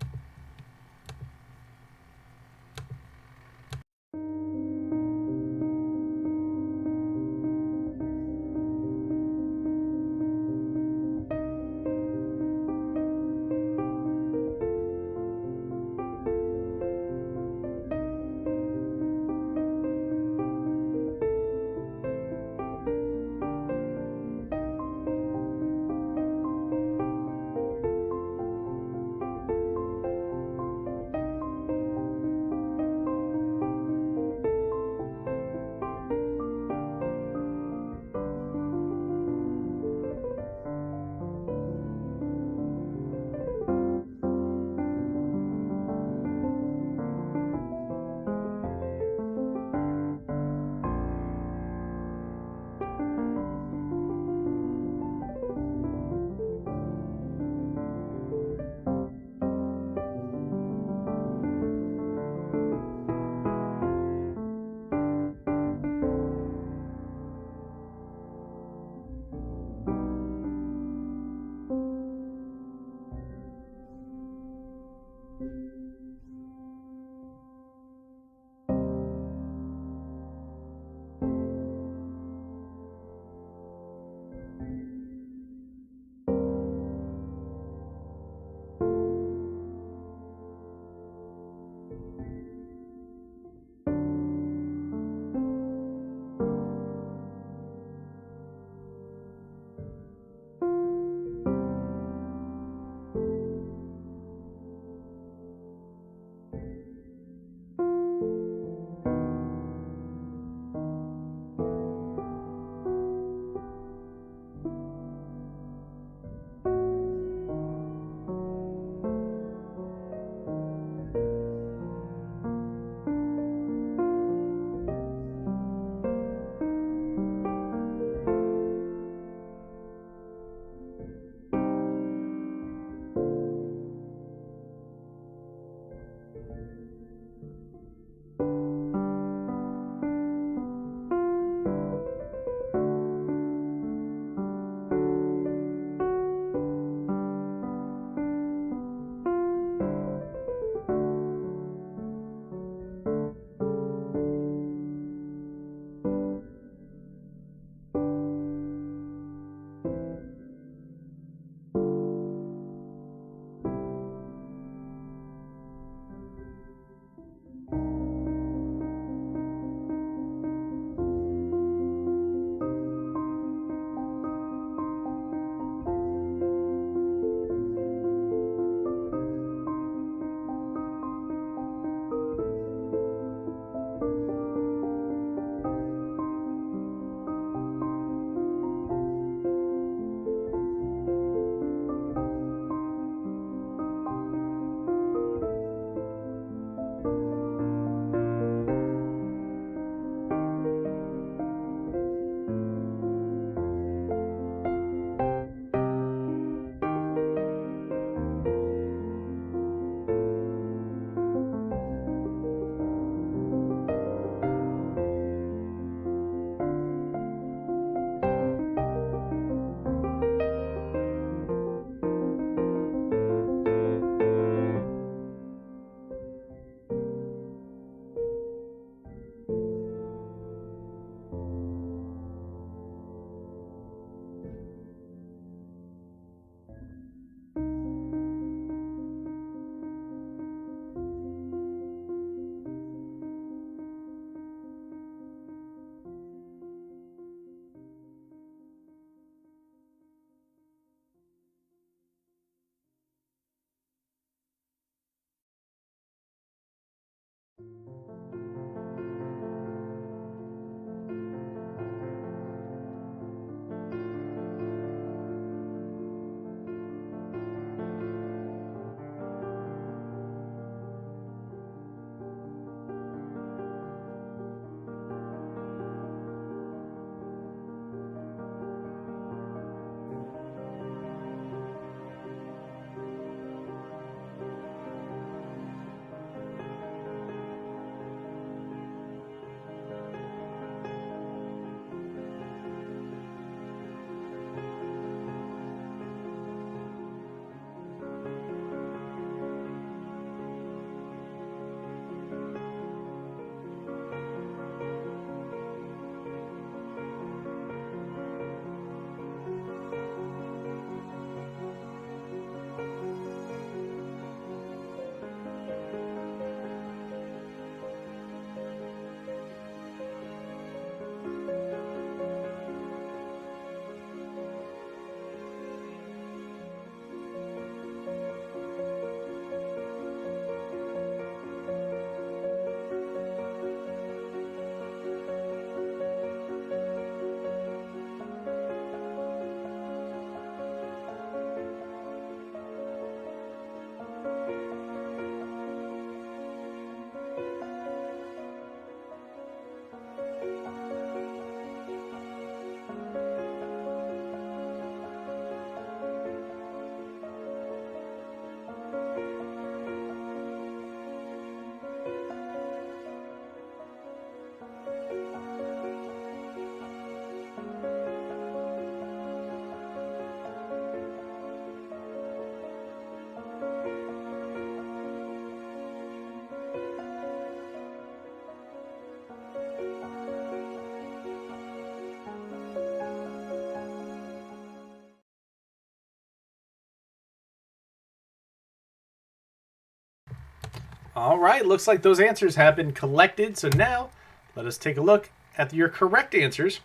All right, looks like those answers have been collected. So now, let us take a look at your correct answers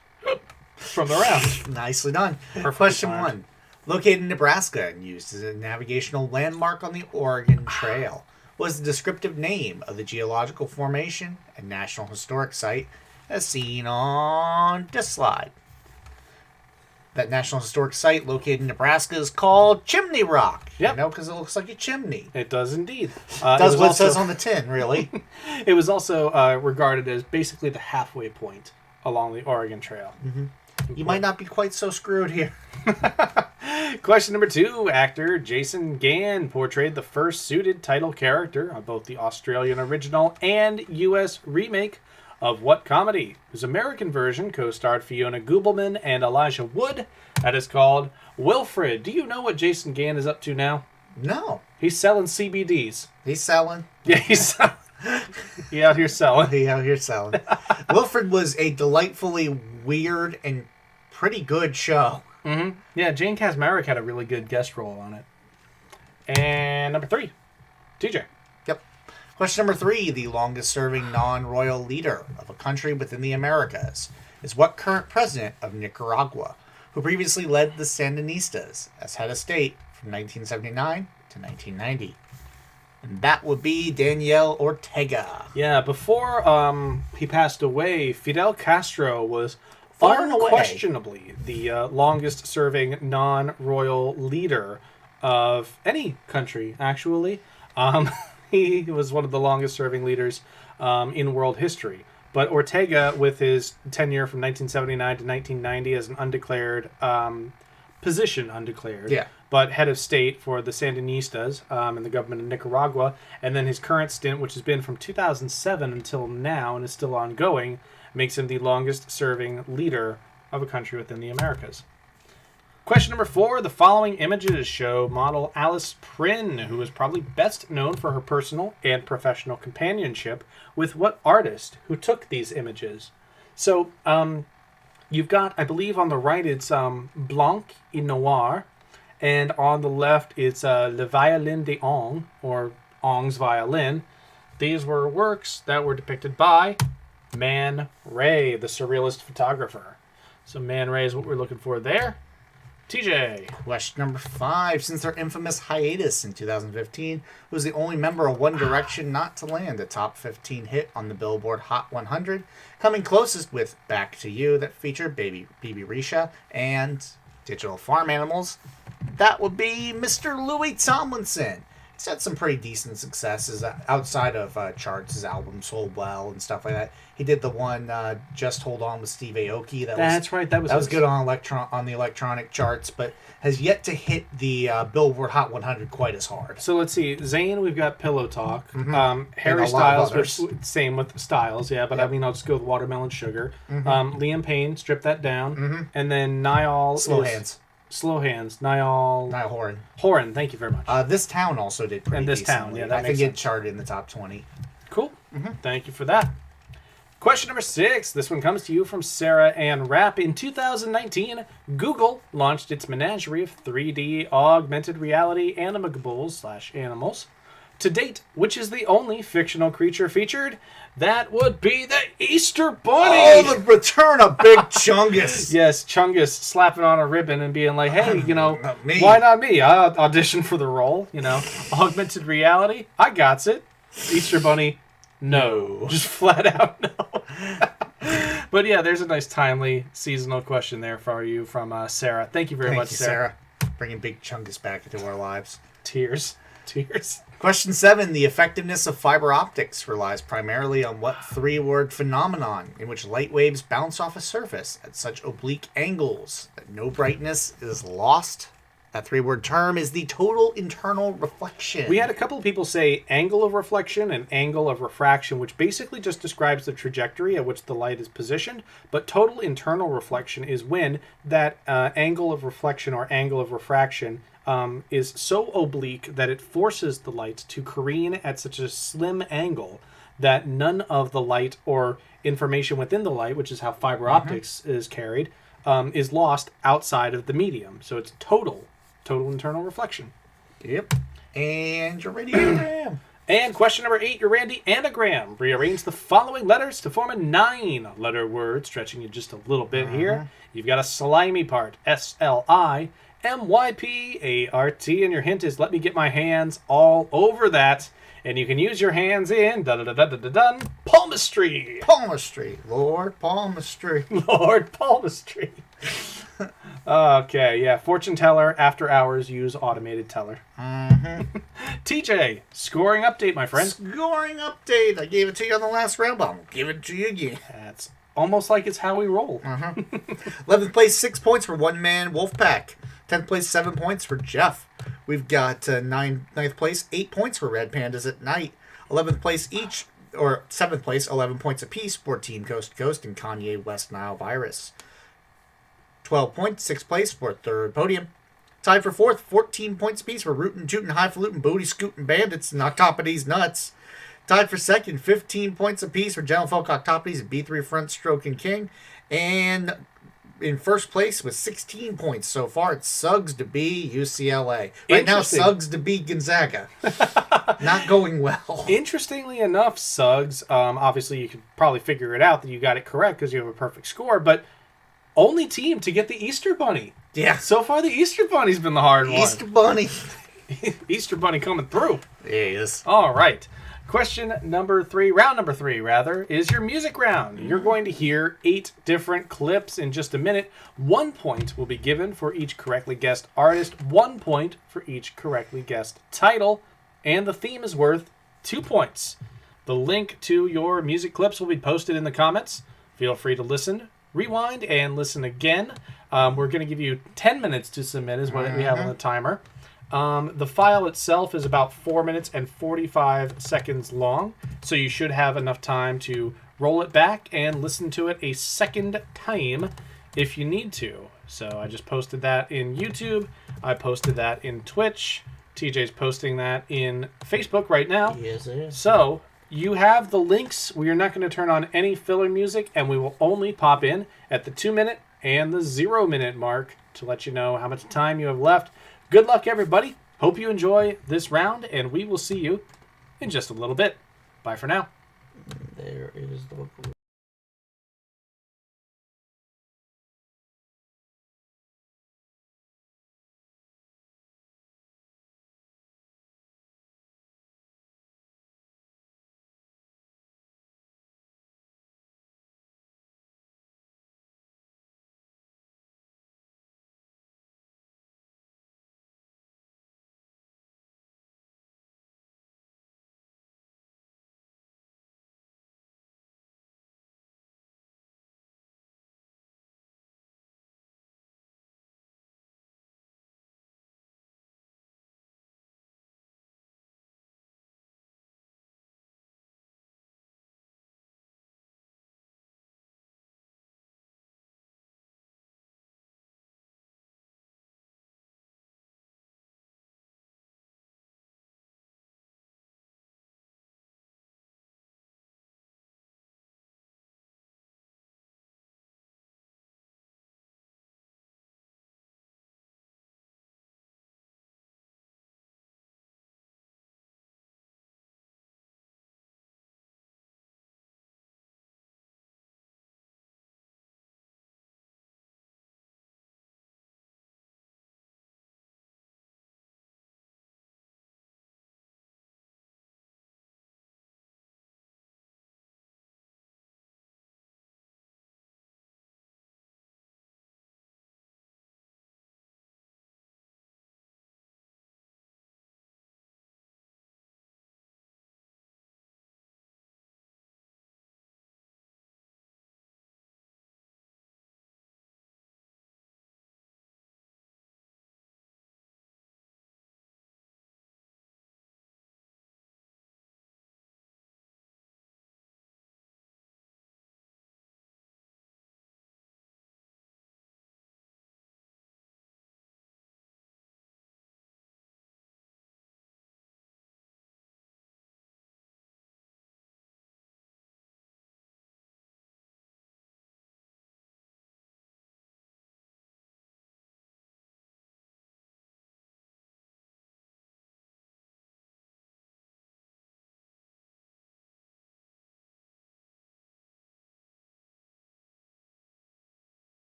from the round. Nicely done. Perfectly Question timed. 1. Located in Nebraska and used as a navigational landmark on the Oregon Trail, was the descriptive name of the geological formation and National Historic Site as seen on this slide. That National Historic Site located in Nebraska is called Chimney Rock. Yep. You know, because it looks like a chimney. It does indeed. That's what it says on the tin, really. It was also regarded as basically the halfway point along the Oregon Trail. You might not be quite so screwed here. Question number 2. Actor Jason Gann portrayed the first suited title character on both the Australian original and U.S. remake of what comedy, whose American version co-starred Fiona Gubelman and Elijah Wood. That is called Wilfred. Do you know what Jason Gann is up to now? No. He's selling CBDs. He's selling. Yeah, he's out here selling. He out here selling. Wilfred was a delightfully weird and pretty good show. Mm-hmm. Yeah, Jane Kasmerick had a really good guest role on it. And number 3, TJ. Yep. Question number 3. The longest-serving non-royal leader of a country within the Americas is what current president of Nicaragua, who previously led the Sandinistas as head of state from 1979 to 1990. And that would be Daniel Ortega. Yeah, before he passed away, Fidel Castro was Far and away. unquestionably the longest-serving non-royal leader of any country, actually. He was one of the longest-serving leaders in world history. But Ortega, with his tenure from 1979 to 1990 as an undeclared position, Yeah. but head of state for the Sandinistas in the government of Nicaragua, and then his current stint, which has been from 2007 until now and is still ongoing, makes him the longest-serving leader of a country within the Americas. Question number 4. The following images show model Alice Prin, who is probably best known for her personal and professional companionship with what artist who took these images. So, you've got, I believe on the right, it's Blanc et Noir, and on the left, it's Le Violin de Ong, or Ong's Violin. These were works that were depicted by Man Ray, the surrealist photographer. So Man Ray is what we're looking for there. TJ. Question number 5. Since their infamous hiatus in 2015, who was the only member of One Direction not to land a top 15 hit on the Billboard Hot 100, coming closest with Back to You that featured Baby Risha and Digital Farm Animals, that would be Mr. Louis Tomlinson. He's had some pretty decent successes outside of charts. His album sold well and stuff like that. He did the one Just Hold On with Steve Aoki. That's right. That was good on the electronic charts, but has yet to hit the Billboard Hot 100 quite as hard. So let's see. Zayn, we've got Pillow Talk. And Harry a lot of Styles, others. same with Styles, yeah, but Yep. I mean, I'll just go with Watermelon Sugar. Liam Payne, Strip That Down. And then Niall Slow Hands. Niall Horan, thank you very much. This Town also did pretty And This decently. Town, yeah, that I makes think it sense. charted in the top 20. Cool. Thank you for that. Question number 6. This one comes to you from Sarah Ann Rapp. In 2019, Google launched its menagerie of 3D augmented reality animables/animals. To date, which is the only fictional creature featured? That would be the Easter Bunny! Oh, the return of Big Chungus! Yes, Chungus slapping on a ribbon and being like, hey, Not me. why not me? I auditioned for the role, Augmented reality, I got it. Easter Bunny, no. Just flat out no. But yeah, there's a nice timely seasonal question there for you from Sarah. Thank you very much, Sarah. Bringing Big Chungus back into our lives. Tears. Question 7. The effectiveness of fiber optics relies primarily on what 3-word phenomenon in which light waves bounce off a surface at such oblique angles that no brightness is lost? That 3-word term is the total internal reflection. We had a couple of people say angle of reflection and angle of refraction, which basically just describes the trajectory at which the light is positioned. But total internal reflection is when that angle of reflection or angle of refraction is so oblique that it forces the light to careen at such a slim angle that none of the light or information within the light, which is how fiber optics is carried, is lost outside of the medium. So it's total internal reflection. Yep. And your radiogram. And question number 8, your Randy anagram. Rearrange the following letters to form a 9-letter word, stretching you just a little bit here. You've got a slimy part, SLIMYPART, and your hint is let me get my hands all over that. And you can use your hands in palmistry. Palmistry. Lord Palmistry. Lord Palmistry. Okay, yeah. Fortune teller, after hours, use automated teller. TJ, scoring update, my friend. Scoring update. I gave it to you on the last round, but I'll give it to you again. That's almost like it's how we roll. 11th place, 6 points for One Man Wolfpack. 10th place, 7 points for Jeff. We've got 9th place, 8 points for Red Pandas at Night. 11th place each, or 7th place, 11 points apiece for Team Coast to Coast and Kanye West Nile Virus. 12 points, 6th place for third podium. Tied for 4th, 14 points apiece for Rootin' Tootin' Highfalutin' Booty Scootin' Bandits and Octopodes Nuts. Tied for 2nd, 15 points apiece for Gentlefolk Octopodes and B3 Front Stroke and King. And in first place with 16 points so far, it's Suggs to be UCLA. Right now, Suggs to be Gonzaga. Not going well. Interestingly enough, Suggs, obviously you could probably figure it out that you got it correct because you have a perfect score, but only team to get the Easter Bunny. Yeah. So far, the Easter Bunny's been the hard one. Easter Bunny. Easter Bunny coming through. There he is. All right. Question number 3, round number 3, rather, is your music round. You're going to hear 8 different clips in just a minute. 1 point will be given for each correctly guessed artist, 1 point for each correctly guessed title, and the theme is worth 2 points. The link to your music clips will be posted in the comments. Feel free to listen, rewind, and listen again. We're going to give you 10 minutes to submit is what we have on the timer. The file itself is about 4 minutes and 45 seconds long, so you should have enough time to roll it back and listen to it a second time if you need to. So I just posted that in YouTube. I posted that in Twitch. TJ's posting that in Facebook right now. Yes, sir. So you have the links. We are not going to turn on any filler music, and we will only pop in at the 2-minute and the 0-minute mark to let you know how much time you have left. Good luck, everybody. Hope you enjoy this round, and we will see you in just a little bit. Bye for now. There is the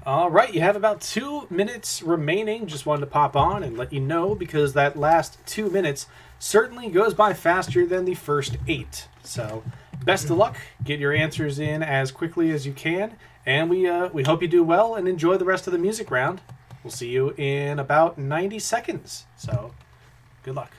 All right, you have about 2 minutes remaining. Just wanted to pop on and let you know because that last 2 minutes certainly goes by faster than the first 8. So, best of luck. Get your answers in as quickly as you can, and we hope you do well and enjoy the rest of the music round. We'll see you in about 90 seconds. So, good luck.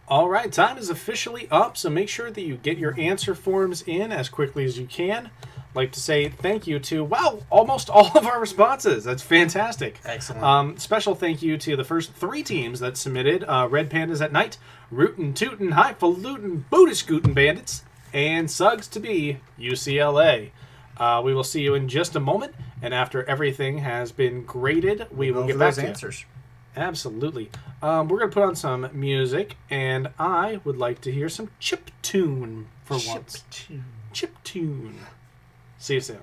All right, time is officially up, so make sure that you get your answer forms in as quickly as you can. I'd like to say thank you to, wow, almost all of our responses. That's fantastic. Excellent. Special thank you to the first 3 teams that submitted, Red Pandas at Night, Rootin' Tootin' Highfalutin' Booty Scootin' Bandits, and Suggs to be UCLA. We will see you in just a moment, and after everything has been graded, we will get back to answers. Absolutely. We're going to put on some music, and I would like to hear some chip tune for once. Chip tune. See you soon.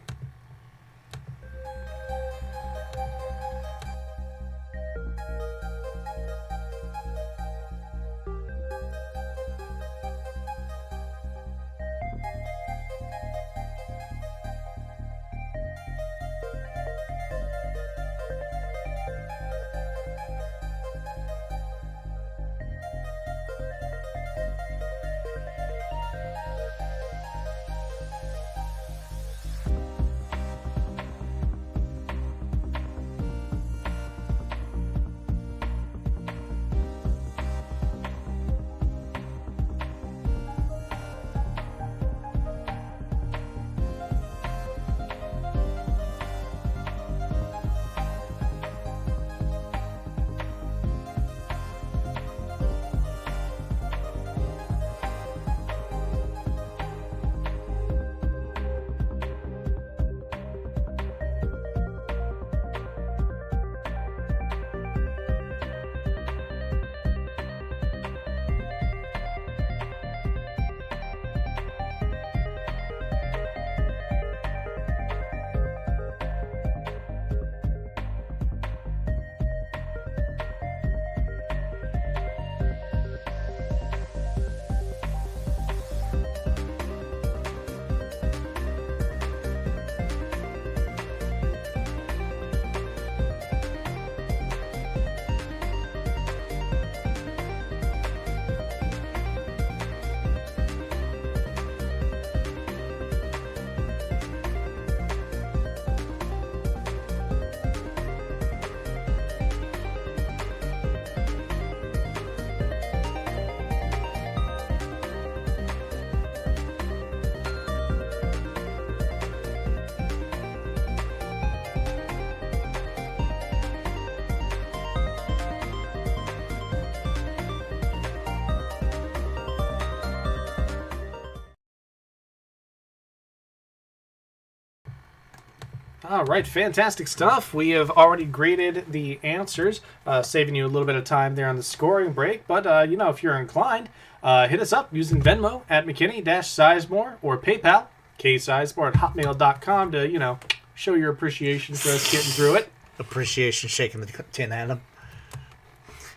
All right, fantastic stuff. We have already graded the answers, saving you a little bit of time there on the scoring break. But, if you're inclined, hit us up using Venmo at McKinney-Sizemore or PayPal, ksizemore@hotmail.com to, show your appreciation for us getting through it. Appreciation shaking the tin at him.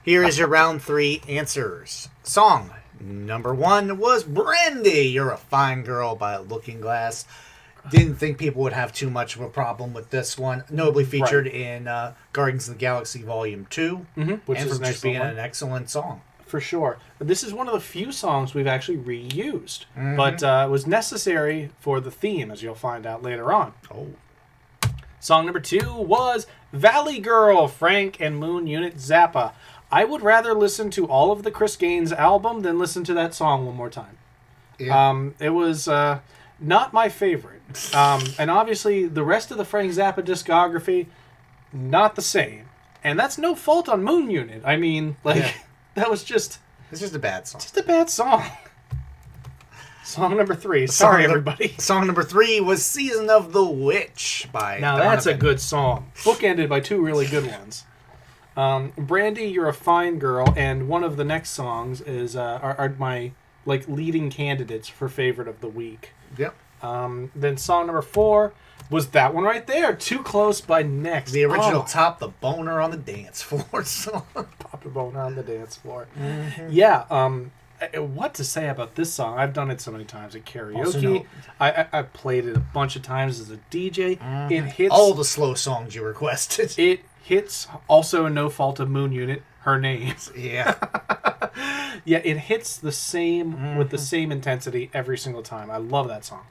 Here is your round 3 answers. Song number 1 was Brandy, You're a Fine Girl by Looking Glass. Didn't think people would have too much of a problem with this one. Notably featured in Guardians of the Galaxy Volume 2. Which and is for just being an excellent song. For sure. This is one of the few songs we've actually reused. But it was necessary for the theme, as you'll find out later on. Oh. Song number 2 was Valley Girl, Frank and Moon Unit Zappa. I would rather listen to all of the Chris Gaines album than listen to that song one more time. Yeah. It was not my favorite. And obviously, the rest of the Frank Zappa discography, not the same. And that's no fault on Moon Unit. I mean, that was just... It's just a bad song. Just a bad song. Song number 3. Sorry, everybody. Song number 3 was Season of the Witch by Now, Donovan. that's a good song. Bookended by 2 really good ones. Brandy, You're a Fine Girl, and one of the next songs is are my leading candidates for favorite of the week. Yep. Then song number 4 was that one right there, Too Close by Next. The original Top the Boner on the Dance Floor song. Pop the Boner on the Dance Floor. Yeah, what to say about this song? I've done it so many times at karaoke. I played it a bunch of times as a DJ. It hits all the slow songs you requested. It hits also no fault of Moon Unit, her name. Yeah. Yeah, it hits the same with the same intensity every single time. I love that song.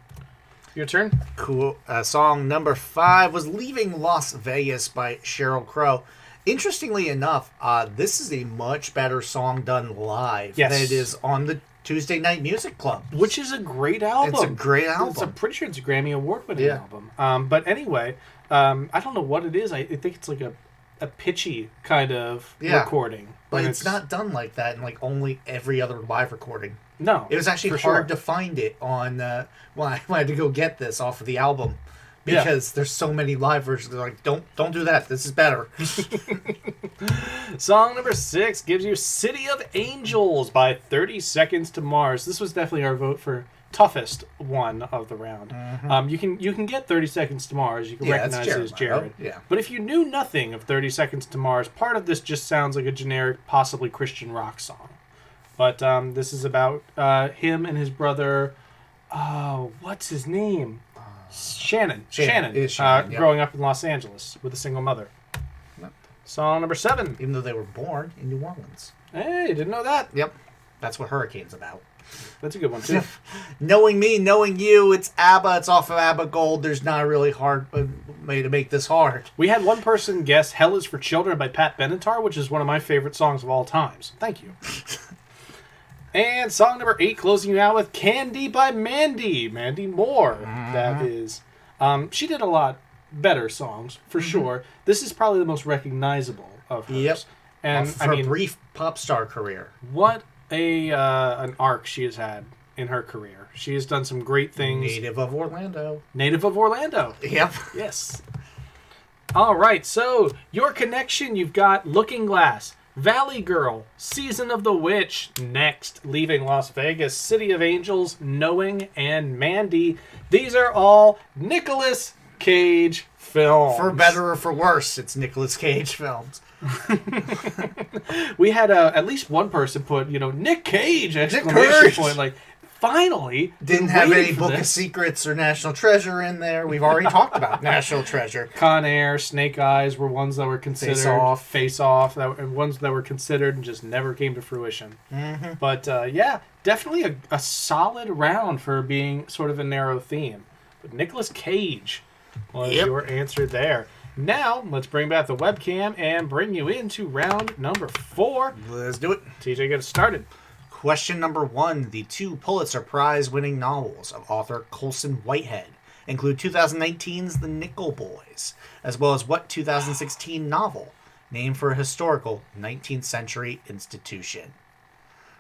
Your turn. Cool. Song number 5 was Leaving Las Vegas by Sheryl Crow. Interestingly enough, this is a much better song done live than it is on the Tuesday Night Music Club. Which is a great album. It's a great album. I'm pretty sure it's a Grammy Award-winning album. But anyway, I don't know what it is. I think it's like a pitchy kind of recording. But it's not done like that in only every other live recording. No. It was actually hard to find it on when I had to go get this off of the album. Because there's so many live versions. They're like, don't do that. This is better. Song number 6 gives you City of Angels by 30 Seconds to Mars. This was definitely our vote for toughest one of the round. You can get 30 Seconds to Mars. You can recognize it as Jared. Yeah. But if you knew nothing of 30 Seconds to Mars, part of this just sounds like a generic, possibly Christian rock song. But this is about him and his brother. What's his name? Shannon. Growing up in Los Angeles with a single mother. Yep. Song number 7. Even though they were born in New Orleans. Hey, didn't know that. Yep. That's what Hurricane's about. That's a good one, too. Knowing Me, Knowing You, it's ABBA. It's off of ABBA Gold. There's not a really hard way to make this hard. We had one person guess Hell is for Children by Pat Benatar, which is one of my favorite songs of all time. So thank you. And song number 8, closing you out with Candy by Mandy Moore. That is, she did a lot better songs, for sure. This is probably the most recognizable of hers. Yep. And her brief pop star career. What an arc she has had in her career. She has done some great things. Native of Orlando. Yep. Yes. All right, so your connection, you've got Looking Glass, Valley Girl, Season of the Witch, Next, Leaving Las Vegas, City of Angels, Knowing, and Mandy. These are all Nicolas Cage films. For better or for worse, it's Nicolas Cage films. We had at least one person put, Nick Cage! Exclamation point. Finally. Didn't have any Book of Secrets or National Treasure in there. We've already talked about National Treasure. Con Air, Snake Eyes were ones that were considered. Face Off, ones that were considered and just never came to fruition. But definitely a solid round for being sort of a narrow theme. But Nicolas Cage was your answer there. Now, let's bring back the webcam and bring you into round number 4. Let's do it. TJ, get us started. Question number 1. The 2 Pulitzer Prize-winning novels of author Colson Whitehead include 2019's The Nickel Boys, as well as what 2016 novel, named for a historical 19th century institution?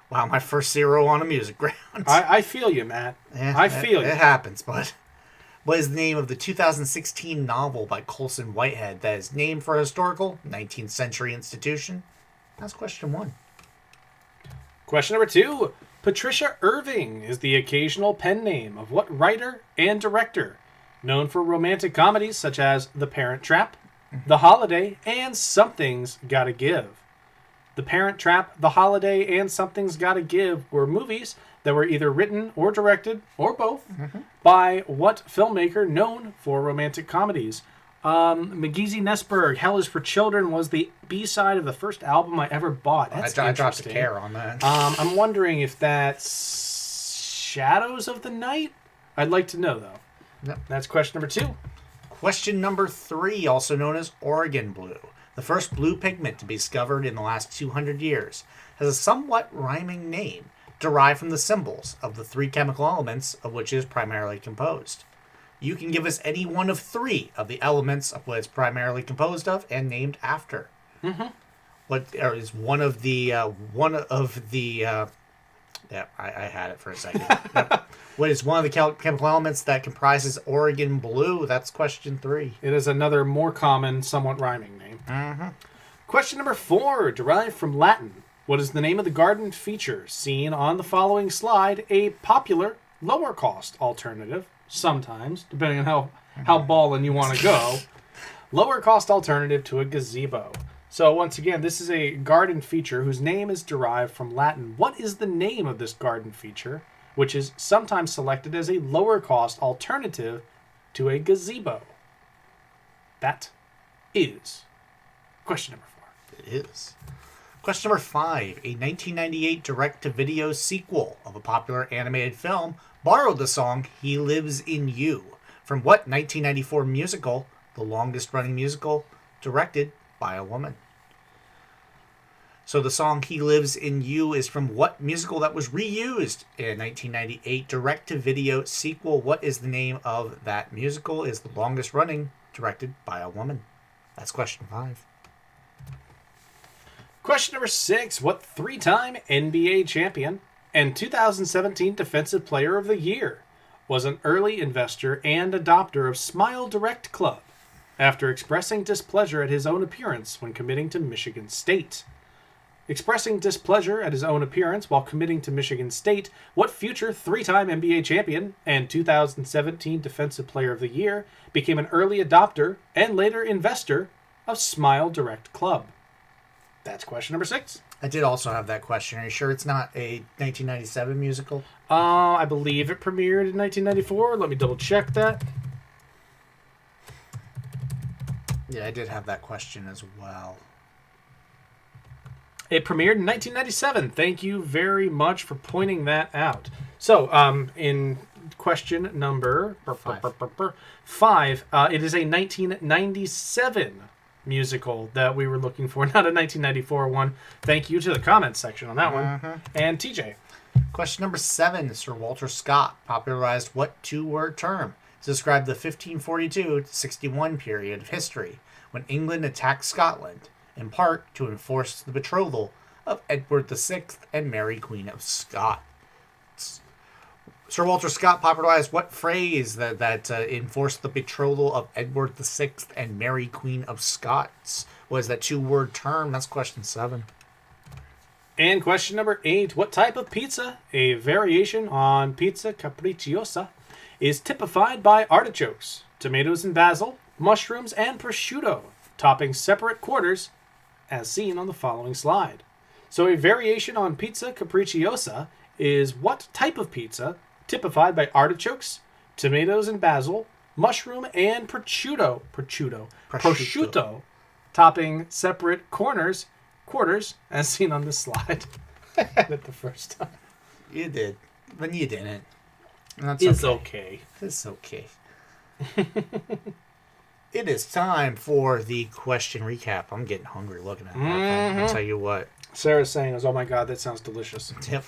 Wow, my first 0 on a music round. I feel you, Matt. I feel you. It happens, but What is the name of the 2016 novel by Colson Whitehead that is named for a historical 19th century institution? That's question 1. Question number 2. Patricia Irving is the occasional pen name of what writer and director known for romantic comedies such as The Parent Trap, The Holiday, and Something's Gotta Give? The Parent Trap, The Holiday, and Something's Gotta Give were movies that were either written or directed, or both, by what filmmaker known for romantic comedies? McGeezy Nesberg, Hell is for Children was the B-side of the first album I ever bought. That's I dropped a interesting. care on that. I'm wondering if that's Shadows of the Night? I'd like to know, though. Yep. That's question number 2. Question number 3, also known as Oregon blue. The first blue pigment to be discovered in the last 200 years, has a somewhat rhyming name derived from the symbols of the 3 chemical elements of which it is primarily composed. You can give us any one of 3 of the elements of what it's primarily composed of and named after. What is one of the yeah, I had it for a second. Yep. What is one of the chemical elements that comprises Oregon blue? That's question 3. It is another more common, somewhat rhyming name. Question number 4, derived from Latin. What is the name of the garden feature seen on the following slide? A popular, lower-cost alternative, sometimes, depending on how ballin' you want to go. Lower-cost alternative to a gazebo. So once again, this is a garden feature whose name is derived from Latin. What is the name of this garden feature, which is sometimes selected as a lower-cost alternative to a gazebo? That is question number 4. It is. Question number 5. A 1998 direct-to-video sequel of a popular animated film borrowed the song He Lives in You from what 1994 musical, the longest-running musical, directed by a woman? So the song He Lives in You is from what musical that was reused in a 1998 direct-to-video sequel? What is the name of that musical? Is the longest running, directed by a woman? That's question 5. Question number 6. What 3-time NBA champion and 2017 Defensive Player of the Year was an early investor and adopter of Smile Direct Club after expressing displeasure at his own appearance when committing to Michigan State? Expressing displeasure at his own appearance while committing to Michigan State, what future 3-time NBA champion and 2017 Defensive Player of the Year became an early adopter and later investor of Smile Direct Club? That's question number 6. I did also have that question. Are you sure it's not a 1997 musical? I believe it premiered in 1994. Let me double check that. Yeah, I did have that question as well. It premiered in 1997. Thank you very much for pointing that out. So, in question number 5, it is a 1997 musical that we were looking for, not a 1994 one. Thank you to the comments section on that one. And TJ. Question number 7. Sir Walter Scott popularized what 2-word term to describe the 1542 to 61 period of history when England attacked Scotland, in part to enforce the betrothal of Edward VI and Mary Queen of Scots. Sir Walter Scott popularized what phrase that enforced the betrothal of Edward VI and Mary Queen of Scots? Was that 2-word term? That's question 7. And question number 8. What type of pizza, a variation on pizza capricciosa, is typified by artichokes, tomatoes and basil, mushrooms, and prosciutto, topping separate quarters, as seen on the following slide? So a variation on pizza capricciosa is what type of pizza, typified by artichokes, tomatoes and basil, mushroom, and prosciutto, topping separate quarters, as seen on this slide. I had it the first time. You did, but you didn't. That's It's okay. It's okay. It is time for the question recap. I'm getting hungry looking at that. I'll tell you what. Sarah's saying, "Oh my God, that sounds delicious." Yep.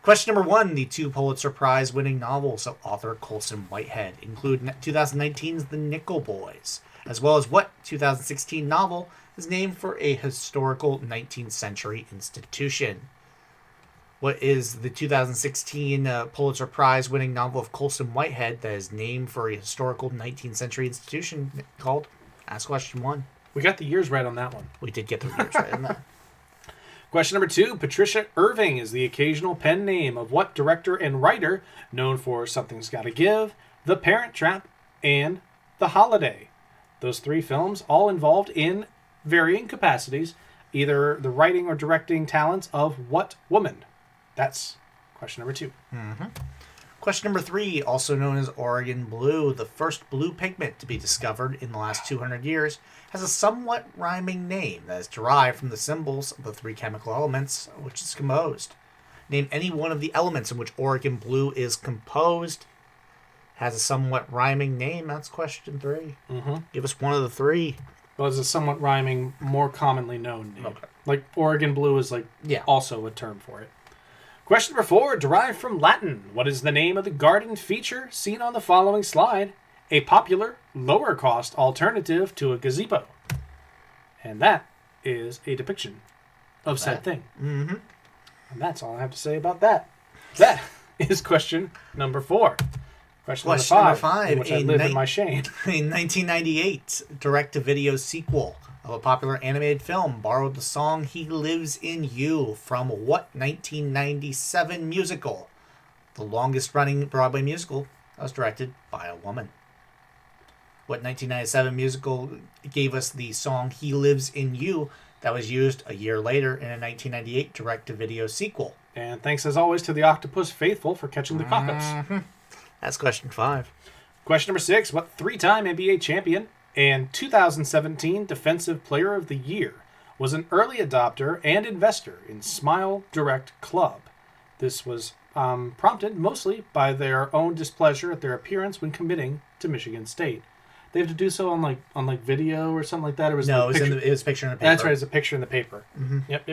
Question number 1. The 2 Pulitzer Prize winning novels of author Colson Whitehead include 2019's The Nickel Boys, as well as what 2016 novel is named for a historical 19th century institution? What is the 2016 Pulitzer Prize winning novel of Colson Whitehead that is named for a historical 19th century institution called? Ask question 1. We got the years right on that one. We did get the years right on that. Question number 2. Patricia Irving is the occasional pen name of what director and writer known for Something's Gotta Give, The Parent Trap, and The Holiday? Those 3 films all involved in varying capacities, either the writing or directing talents of what woman? That's question number 2. Question number 3, also known as Oregon Blue, the first blue pigment to be discovered in the last 200 years, has a somewhat rhyming name that is derived from the symbols of the 3 chemical elements of which it's composed. Name any one of the elements in which Oregon Blue is composed. Has a somewhat rhyming name. That's question 3. Give us one of the 3. Well, it's a somewhat rhyming, more commonly known name. Okay. Like Oregon Blue is Yeah. also a term for it. Question number 4, derived from Latin. What is the name of the garden feature seen on the following slide? A popular, lower-cost alternative to a gazebo. And that is a depiction of said thing. And that's all I have to say about that. That is question number 4. Question number 5, in which I live in my shame. In 1998, direct-to-video sequel of a popular animated film borrowed the song He Lives in You from what 1997 musical? The longest-running Broadway musical that was directed by a woman. What 1997 musical gave us the song He Lives in You that was used a year later in a 1998 direct-to-video sequel? And thanks as always to the Octopus faithful for catching the cock-ups. That's question 5. Question number 6. What 3-time NBA champion and 2017 Defensive Player of the Year was an early adopter and investor in Smile Direct Club? This was prompted mostly by their own displeasure at their appearance when committing to Michigan State. They have to do so on video or something like that. Or was No, it was a picture in the paper. That's right. It's a picture in the paper. Yep.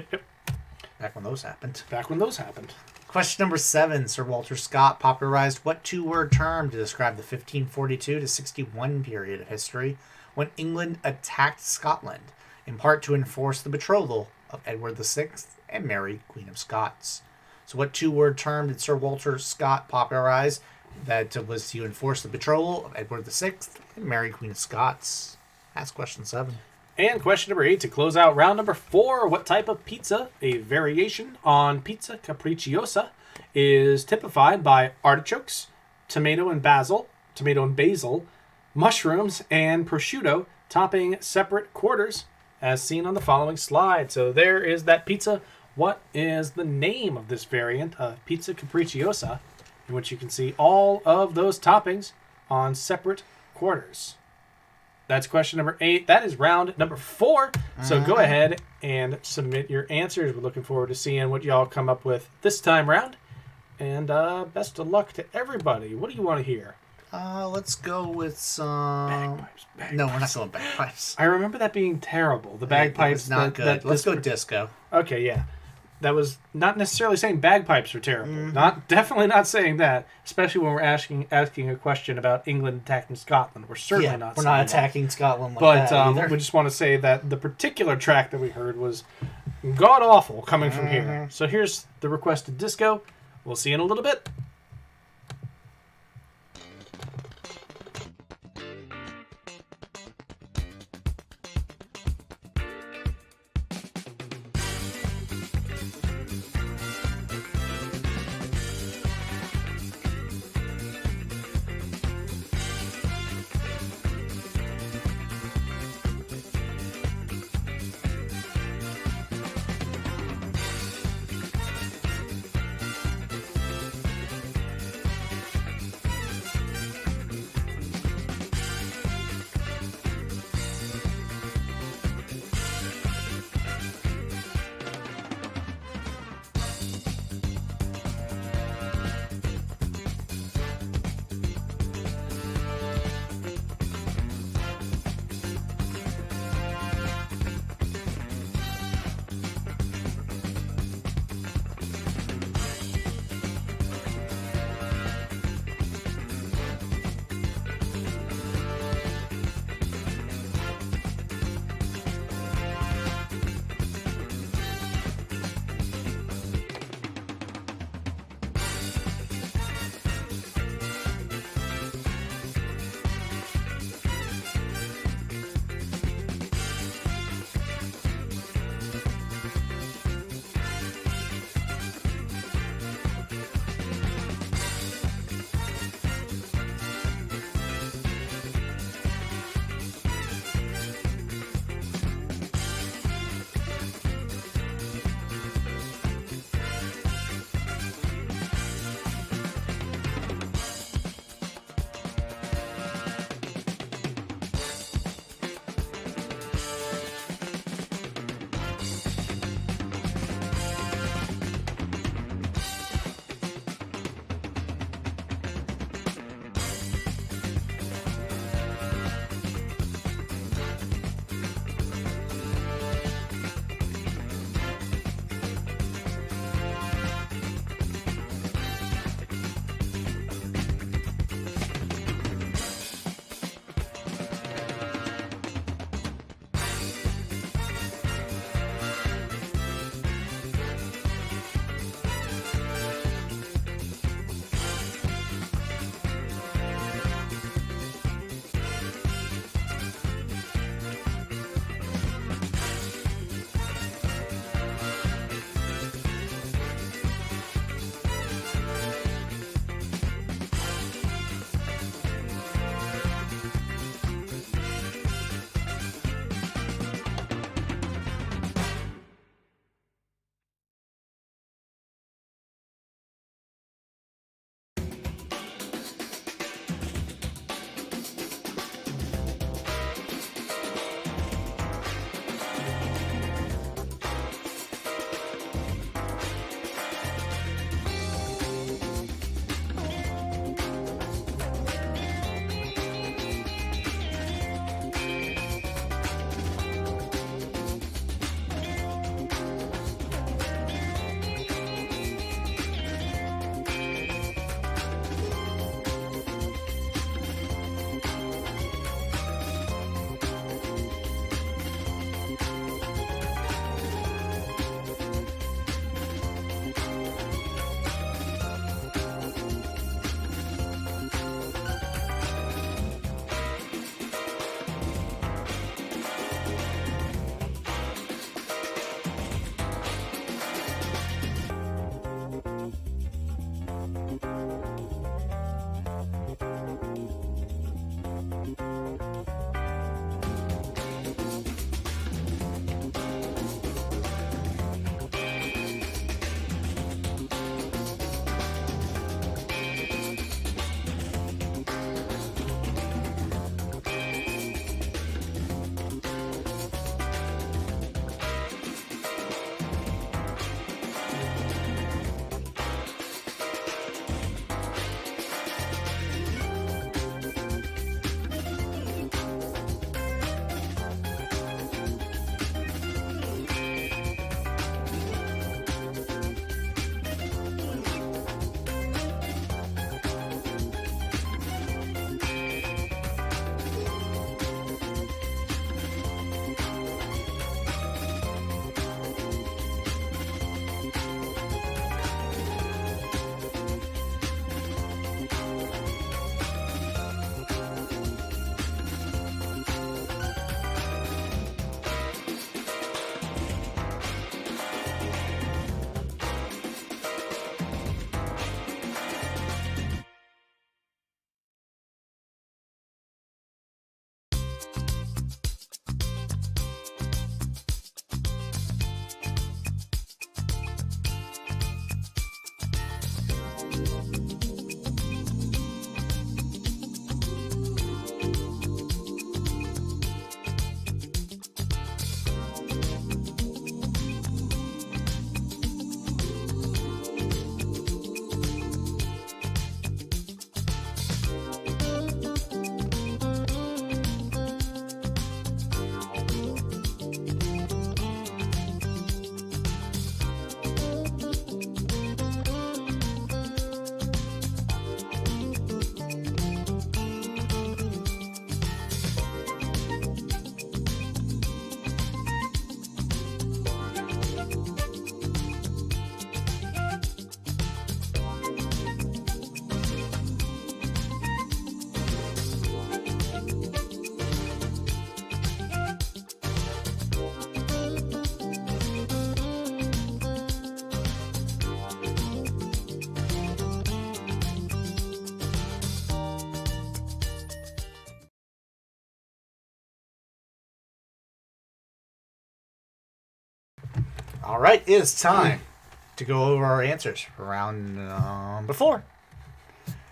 Back when those happened. Back when those happened. Question number 7. Sir Walter Scott popularized what 2-word term to describe the 1542 to 61 period of history when England attacked Scotland, in part to enforce the betrothal of Edward VI and Mary, Queen of Scots? So what 2-word term did Sir Walter Scott popularize that was to enforce the betrothal of Edward VI and Mary, Queen of Scots? That's question 7. And question number 8, to close out round number 4, what type of pizza, a variation on pizza capricciosa, is typified by artichokes, tomato and basil, mushrooms, and prosciutto, topping separate quarters, as seen on the following slide? So there is that pizza. What is the name of this variant of pizza capricciosa, in which you can see all of those toppings on separate quarters? That's question number 8. That is round number 4. So go ahead and submit your answers. We're looking forward to seeing what y'all come up with this time round. And best of luck to everybody. What do you want to hear? Let's go with some... Bagpipes. No, we're not going bagpipes. I remember that being terrible. The bagpipes. Not good. Let's go disco. Okay, yeah. That was not necessarily saying bagpipes are terrible. Definitely not saying that. Especially when we're asking a question about England attacking Scotland. We're certainly not. We're saying not that. attacking Scotland like But that either. we just want to say that the particular track that we heard was god awful coming from here. So here's the requested disco. We'll see you in a little bit. All right, it is time to go over our answers for round number 4.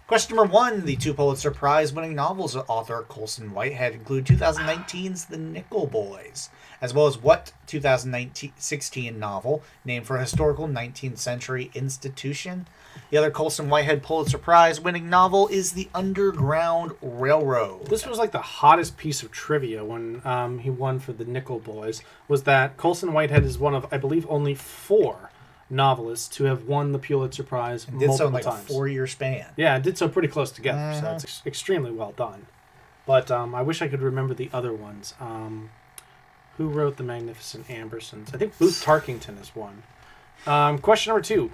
Question number 1. The 2 Pulitzer Prize winning novels of author Colson Whitehead include 2019's The Nickel Boys, as well as what 2016 novel named for a historical 19th century institution? The other Colson Whitehead Pulitzer Prize winning novel is The Underground Railroad. This was like the hottest piece of trivia when he won for The Nickel Boys, was that Colson Whitehead is one of, I believe, only 4 novelists to have won the Pulitzer Prize Did multiple so in like times. a 4-year span. Yeah, it did so pretty close together, so it's extremely well done. But I wish I could remember the other ones. Who wrote The Magnificent Ambersons? I think Booth Tarkington is one. Question number 2.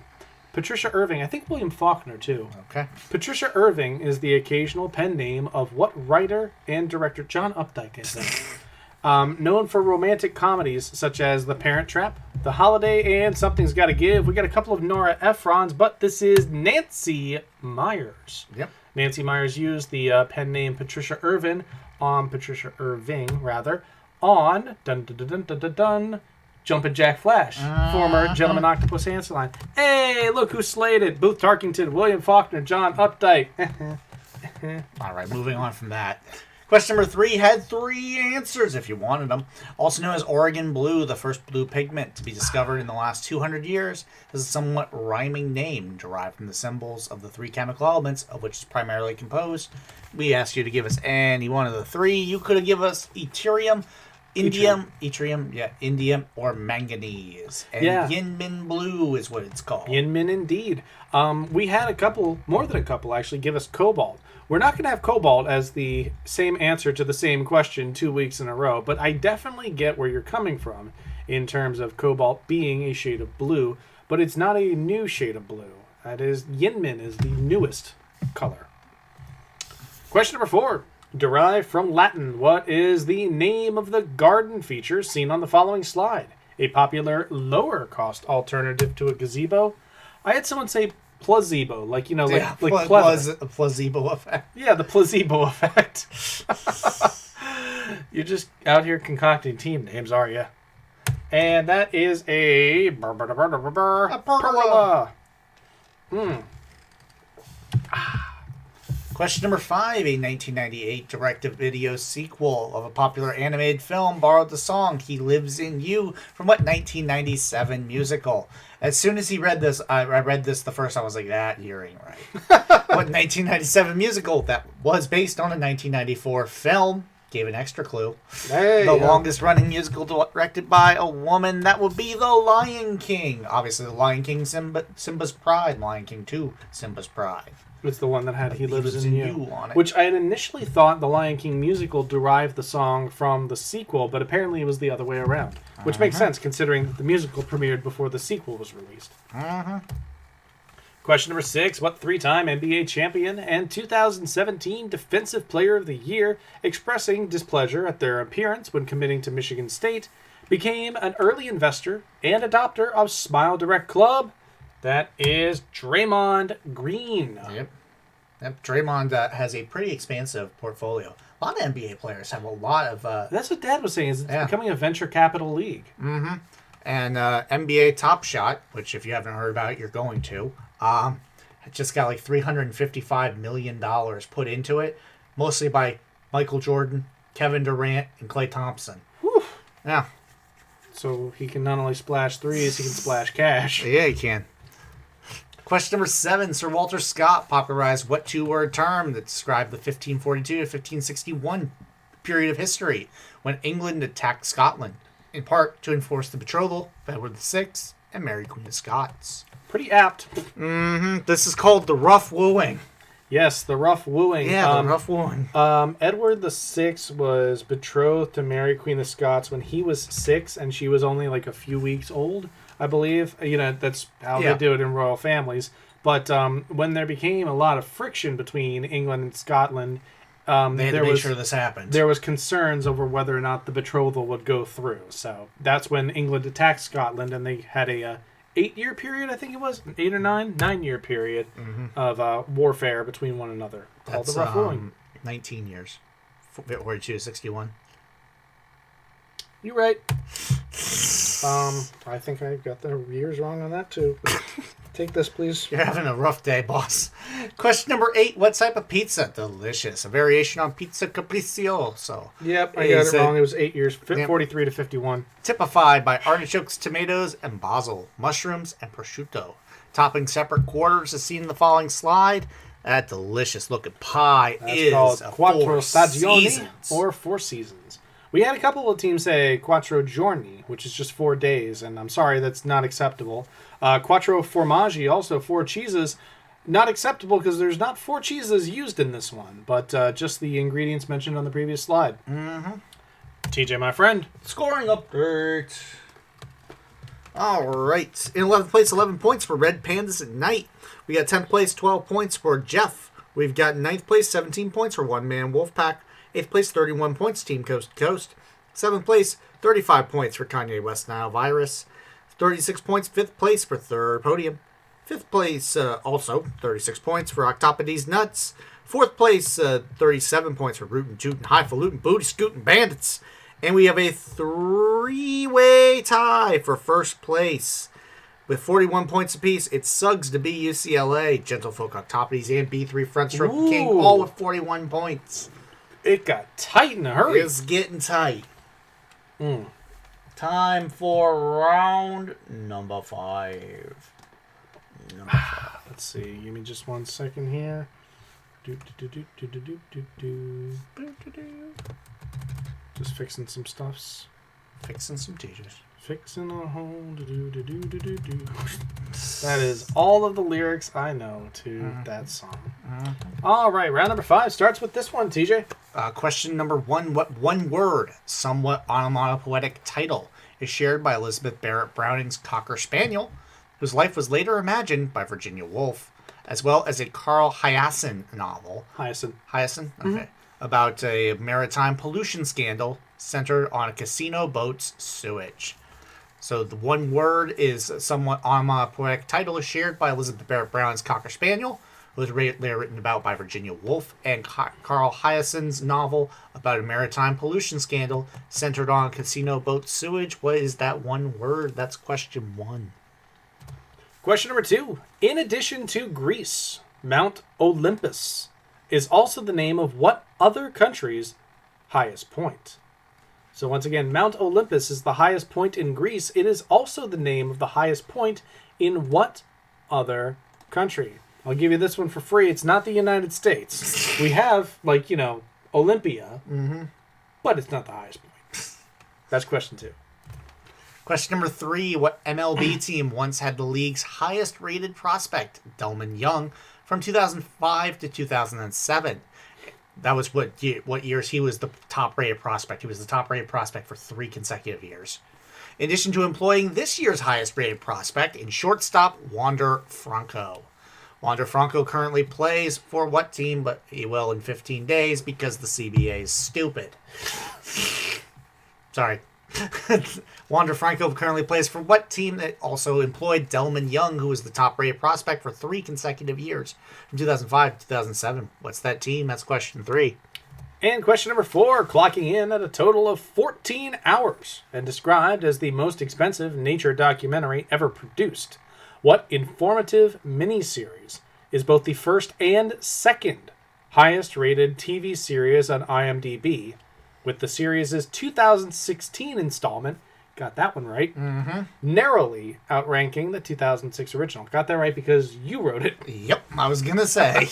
Patricia Irving. I think William Faulkner, too. Okay. Patricia Irving is the occasional pen name of what writer and director? John Updike, I think. Known for romantic comedies such as The Parent Trap, The Holiday, and Something's Gotta Give. We got a couple of Nora Ephrons, but this is Nancy Myers. Yep. Nancy Myers used the pen name Patricia Irving on Jumpin' Jack Flash, former Gentleman Octopus answer line. Hey, look who slayed it. Booth Tarkington, William Faulkner, John Updike. All right, moving on from that. Question number 3 had 3 answers if you wanted them. Also known as Oregon Blue, the first blue pigment to be discovered in the last 200 years, is a somewhat rhyming name derived from the symbols of the 3 chemical elements of which it's primarily composed. We asked you to give us any one of the 3. You could have given us yttrium, indium, or manganese. And Yinmin Blue is what it's called. Yinmin, indeed. We had a couple, more than a couple actually, give us cobalt. We're not going to have cobalt as the same answer to the same question 2 weeks in a row, but I definitely get where you're coming from in terms of cobalt being a shade of blue, but it's not a new shade of blue. That is, Yinmin is the newest color. Question number 4. Derived from Latin, what is the name of the garden feature seen on the following slide? A popular lower-cost alternative to a gazebo? I had someone say placebo, like placebo effect. Yeah, the placebo effect. You're just out here concocting team names, are you? And that is a pergola. Question number 5. A 1998 direct-to-video sequel of a popular animated film borrowed the song He Lives in You from what 1997 musical? As soon as I read this the first time, I was like, that you ain't right. What 1997 musical that was based on a 1994 film? Gave an extra clue. The longest-running musical directed by a woman, that would be The Lion King. Obviously, The Lion King, Simba's Pride. Lion King 2, Simba's Pride. It's the one that had He Lives in You on it. Which I had initially thought the Lion King musical derived the song from the sequel, but apparently it was the other way around. Which makes sense, considering that the musical premiered before the sequel was released. Question number 6. What 3-time NBA champion and 2017 Defensive Player of the Year, expressing displeasure at their appearance when committing to Michigan State, became an early investor and adopter of Smile Direct Club? That is Draymond Green. Yep. Draymond has a pretty expansive portfolio. A lot of NBA players have a lot of... That's what Dad was saying, is it's becoming a venture capital league. Mm-hmm. And NBA Top Shot, which if you haven't heard about it, you're going to, just got like $355 million put into it, mostly by Michael Jordan, Kevin Durant, and Klay Thompson. Whew. Yeah. So he can not only splash threes, he can splash cash. Yeah, he can. Question number 7. Sir Walter Scott popularized what 2-word term that described the 1542 to 1561 period of history when England attacked Scotland, in part to enforce the betrothal of Edward VI and Mary Queen of Scots. Pretty apt. This is called the rough wooing. Yes, the rough wooing. Yeah, the rough wooing. Edward VI was betrothed to Mary Queen of Scots when he was 6 and she was only like a few weeks old, I believe. That's how they do it in royal families. But when there became a lot of friction between England and Scotland, they had to make sure this happened. There was concerns over whether or not the betrothal would go through. So that's when England attacked Scotland, and they had a 8-year period, I think it was, 8 or 9-year period of warfare between one another. Called the rough wooing. 19 years. 42 to 61. You're right. I think I got the years wrong on that too. Take this, please. You're having a rough day, boss. Question number 8. What type of pizza? Delicious. A variation on pizza capriccioso. Yep, I got it wrong. It was 8 years, 43 to 51. Typified by artichokes, tomatoes, and basil, mushrooms, and prosciutto. Topping separate quarters as seen in the following slide. That delicious looking pie is called a Quattro 4 Stagioni seasons. or 4 seasons. We had a couple of teams say Quattro Giorni, which is just 4 days, and I'm sorry, that's not acceptable. Quattro Formaggi, also 4 cheeses, not acceptable because there's not 4 cheeses used in this one, but just the ingredients mentioned on the previous slide. Mm-hmm. TJ, my friend. Scoring update. All right. In 11th place, 11 points for Red Pandas at Night. We got 10th place, 12 points for Jeff. We've got 9th place, 17 points for One Man Wolfpack. 8th place, 31 points, Team Coast to Coast. 7th place, 35 points for Kanye West Nile Virus. 36 points, 5th place for Third Podium. 5th place, also 36 points for Octopus Nuts. 4th place, 37 points for Rootin' Tootin' Highfalutin Booty Scootin' Bandits. And we have a 3-way tie for first place. With 41 points apiece, it's Suggs to be UCLA, Gentlefolk Octopodes, and B3 Frontstroke King, all with 41 points. It got tight in a hurry. It's getting tight. Time for round number 5. Let's see. Give me just 1 second here. Just fixing some stuffs. Fixing some teachers. Fixing a hole. That is all of the lyrics I know to that song. All right, round number 5 starts with this one, TJ. Question number 1. What one word, somewhat onomatopoetic title is shared by Elizabeth Barrett Browning's Cocker Spaniel, whose life was later imagined by Virginia Woolf, as well as a Carl Hyacin novel. Hyacin? Okay. About a maritime pollution scandal centered on a casino boat's sewage. So the one word is somewhat onomatopoetic title is shared by Elizabeth Barrett Brown's Cocker Spaniel, who was later written about by Virginia Woolf, and Carl Hyacin's novel about a maritime pollution scandal centered on a casino boat sewage. What is that one word? That's question 1. Question number 2. In addition to Greece, Mount Olympus is also the name of what other country's highest point? So once again, Mount Olympus is the highest point in Greece. It is also the name of the highest point in what other country? I'll give you this one for free. It's not the United States. We have, Olympia, but it's not the highest point. That's question 2. Question number 3. What MLB team once had the league's highest rated prospect, Delman Young, from 2005 to 2007? That was what years he was the top-rated prospect. He was the top-rated prospect for 3 consecutive years. In addition to employing this year's highest-rated prospect in shortstop Wander Franco. Wander Franco currently plays for what team? But he will in 15 days because the CBA is stupid. Sorry. Wander Franco currently plays for what team that also employed Delman Young, who was the top-rated prospect for 3 consecutive years, from 2005 to 2007. What's that team? That's question 3. And question number 4, clocking in at a total of 14 hours, and described as the most expensive nature documentary ever produced. What informative miniseries is both the first and second highest-rated TV series on IMDb, with the series' 2016 installment, got that one right, narrowly outranking the 2006 original. Got that right because you wrote it. Yep, I was going to say.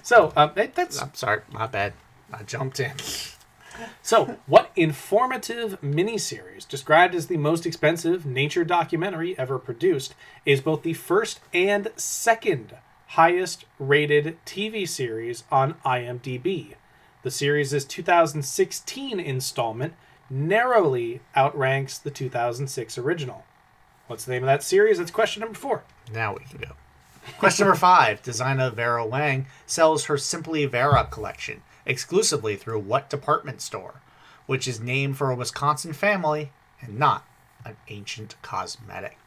So, that's... I'm sorry, my bad. I jumped in. So, what informative miniseries, described as the most expensive nature documentary ever produced, is both the first and second highest-rated TV series on IMDb? The series' 2016 installment narrowly outranks the 2006 original. What's the name of that series? That's question number 4. Now we can go. Question number 5. Designer Vera Wang sells her Simply Vera collection exclusively through what department store, which is named for a Wisconsin family and not an ancient cosmetic.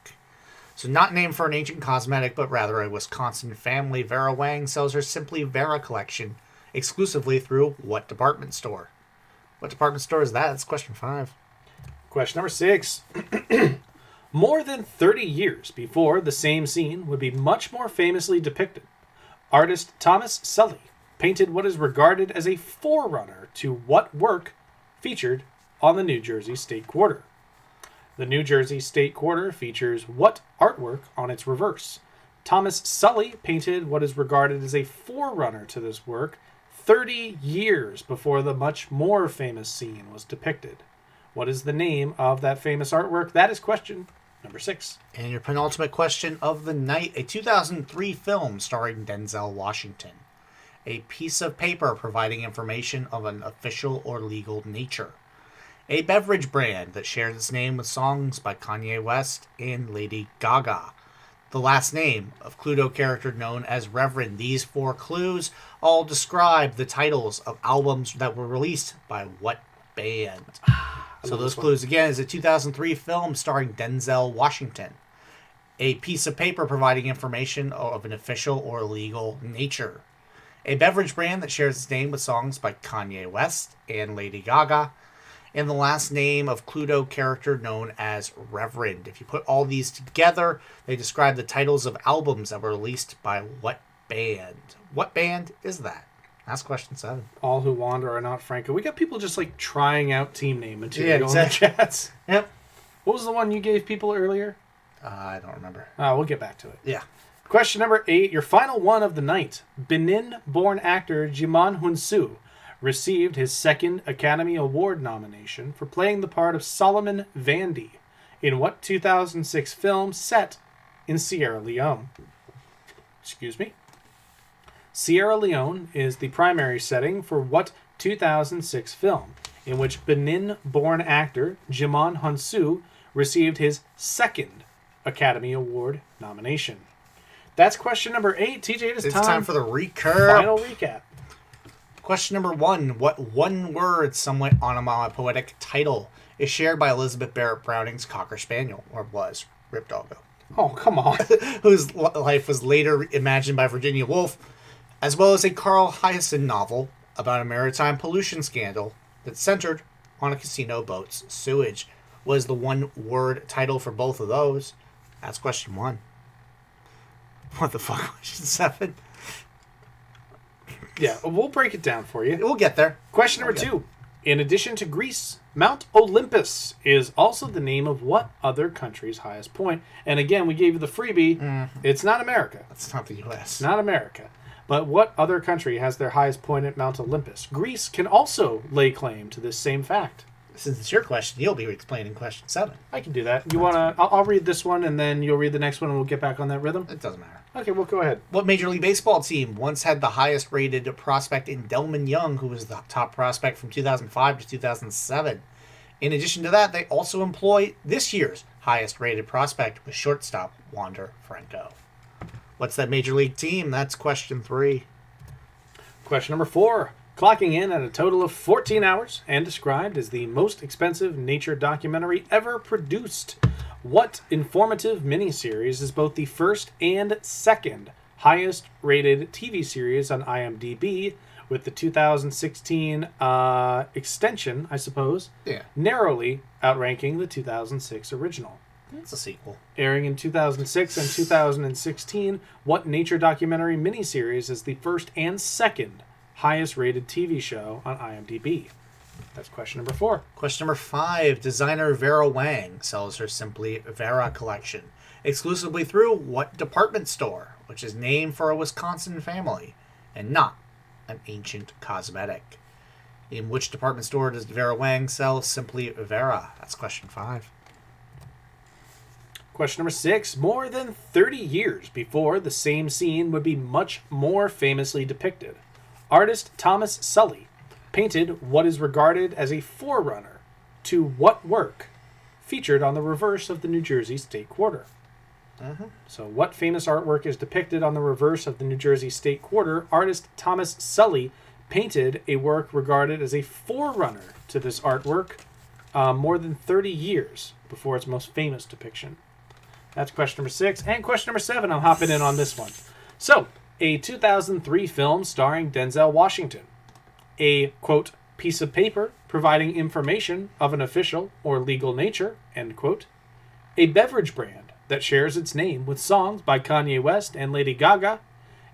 So not named for an ancient cosmetic, but rather a Wisconsin family. Vera Wang sells her Simply Vera collection exclusively through what department store? What department store is that? That's question 5. Question number 6. More than 30 years before the same scene would be much more famously depicted, artist Thomas Sully painted what is regarded as a forerunner to what work featured on the New Jersey State Quarter. The New Jersey State Quarter features what artwork on its reverse? Thomas Sully painted what is regarded as a forerunner to this work 30 years before the much more famous scene was depicted. What is the name of that famous artwork? That is question number 6. And your penultimate question of the night, a 2003 film starring Denzel Washington. A piece of paper providing information of an official or legal nature. A beverage brand that shares its name with songs by Kanye West and Lady Gaga. The last name of Cluedo character known as Reverend. These 4 clues all describe the titles of albums that were released by what band? So those clues again is a 2003 film starring Denzel Washington. A piece of paper providing information of an official or legal nature. A beverage brand that shares its name with songs by Kanye West and Lady Gaga. And the last name of Cluedo character known as Reverend. If you put all these together, they describe the titles of albums that were released by what band? What band is that? That's question 7. All Who Wander Are Not Franco. We got people just like trying out team name material exactly. in the chats. Yep. What was the one you gave people earlier? I don't remember. We'll get back to it. Yeah. Question number 8, your final one of the night. Benin-born actor Jimon Hunsu received his 2nd Academy Award nomination for playing the part of Solomon Vandy in what 2006 film set in Sierra Leone? Excuse me. Sierra Leone is the primary setting for what 2006 film in which Benin-born actor Jimon Hunsu received his 2nd Academy Award nomination? That's question number 8. TJ, It's time for the recurve. Final recap. Question number 1. What one-word, somewhat onomatopoetic title is shared by Elizabeth Barrett Browning's Cocker Spaniel, or was, Rip Doggo, Oh, come on. whose life was later imagined by Virginia Woolf, as well as a Carl Hyacin novel about a maritime pollution scandal that centered on a casino boat's sewage? Was the one-word title for both of those? That's question 1. What the fuck, question 7? Yeah, we'll break it down for you. We'll get there. Question number 2. In addition to Greece, Mount Olympus is also the name of what other country's highest point? And again, we gave you the freebie. It's not America. That's not the U.S. Not America. But what other country has their highest point at Mount Olympus? Greece can also lay claim to this same fact. Since it's your question, you'll be explaining question 7. I can do that. You wanna? I'll read this one, and then you'll read the next one, and we'll get back on that rhythm. It doesn't matter. Okay, well, go ahead. What Major League Baseball team once had the highest rated prospect in Delman Young, who was the top prospect from 2005 to 2007? In addition to that, they also employ this year's highest rated prospect with shortstop Wander Franco. What's that Major League team? That's question 3. Question number 4. Clocking in at a total of 14 hours and described as the most expensive nature documentary ever produced. What informative miniseries is both the first and second highest rated TV series on IMDb, with the 2016 extension, I suppose, narrowly outranking the 2006 original? It's a sequel. Airing in 2006 and 2016, what nature documentary miniseries is the first and second highest rated TV show on IMDb? That's question number 4. Question number 5. Designer Vera Wang sells her Simply Vera collection exclusively through what department store, which is named for a Wisconsin family and not an ancient cosmetic? In which department store does Vera Wang sell Simply Vera? That's question 5. Question number 6. More than 30 years before the same scene would be much more famously depicted, artist Thomas Sully painted what is regarded as a forerunner to what work featured on the reverse of the New Jersey State Quarter? So what famous artwork is depicted on the reverse of the New Jersey State Quarter? Artist Thomas Sully painted a work regarded as a forerunner to this artwork more than 30 years before its most famous depiction. That's question number 6. And question number 7, I'm hopping in on this one. So, a 2003 film starring Denzel Washington. A, quote, piece of paper providing information of an official or legal nature, end quote. A beverage brand that shares its name with songs by Kanye West and Lady Gaga,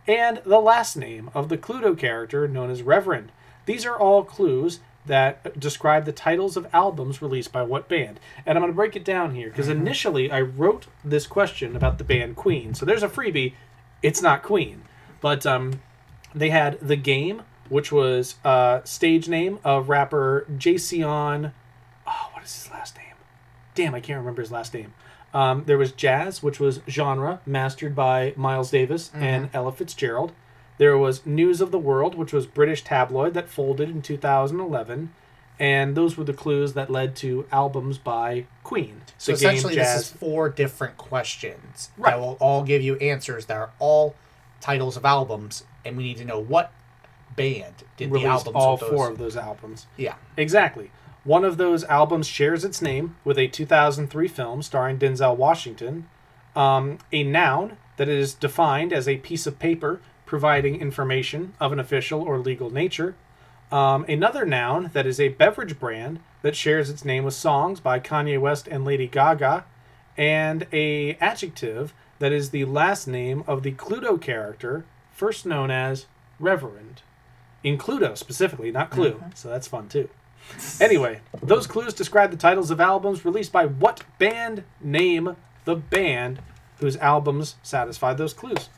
and the last name of the Cluedo character known as Reverend. These are all clues that describe the titles of albums released by what band. And I'm going to break it down here, because initially I wrote this question about the band Queen. So there's a freebie. It's not Queen. But they had The Game, which was stage name of rapper Jayceon. Oh, what is his last name? Damn, I can't remember his last name. There was Jazz, which was genre, mastered by Miles Davis and Ella Fitzgerald. There was News of the World, which was British tabloid that folded in 2011. And those were the clues that led to albums by Queen. So essentially, this is 4 different questions that will all give you answers that are all titles of albums, and we need to know what band did released the albums all of those. 4 of those albums. Yeah. Exactly. One of those albums shares its name with a 2003 film starring Denzel Washington. A noun that is defined as a piece of paper providing information of an official or legal nature. Another noun that is a beverage brand that shares its name with songs by Kanye West and Lady Gaga. And a adjective that is the last name of the Cluedo character, first known as Reverend. In Cluedo specifically, not Clue. So that's fun too. Anyway, those clues describe the titles of albums released by what band. Name the band whose albums satisfy those clues.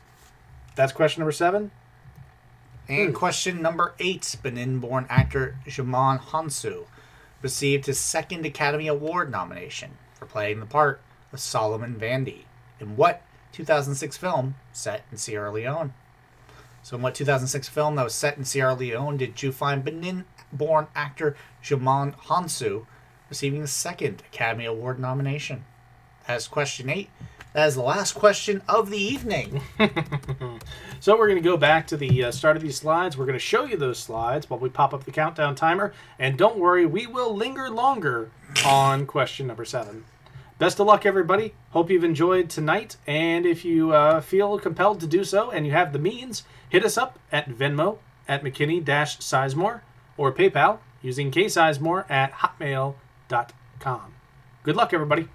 That's question number 7. And question number 8. Benin-born actor Djimon Hounsou received his 2nd Academy Award nomination for playing the part of Solomon Vandy in what 2006 film set in Sierra Leone? So in what 2006 film that was set in Sierra Leone did you find Benin-born actor Djimon Hounsou receiving the 2nd Academy Award nomination? That's question 8. That is the last question of the evening. So we're going to go back to the start of these slides. We're going to show you those slides while we pop up the countdown timer. And don't worry, we will linger longer on question number 7. Best of luck, everybody. Hope you've enjoyed tonight. And if you feel compelled to do so and you have the means, hit us up at Venmo at McKinney-Sizemore or PayPal using ksizemore at hotmail.com. Good luck, everybody.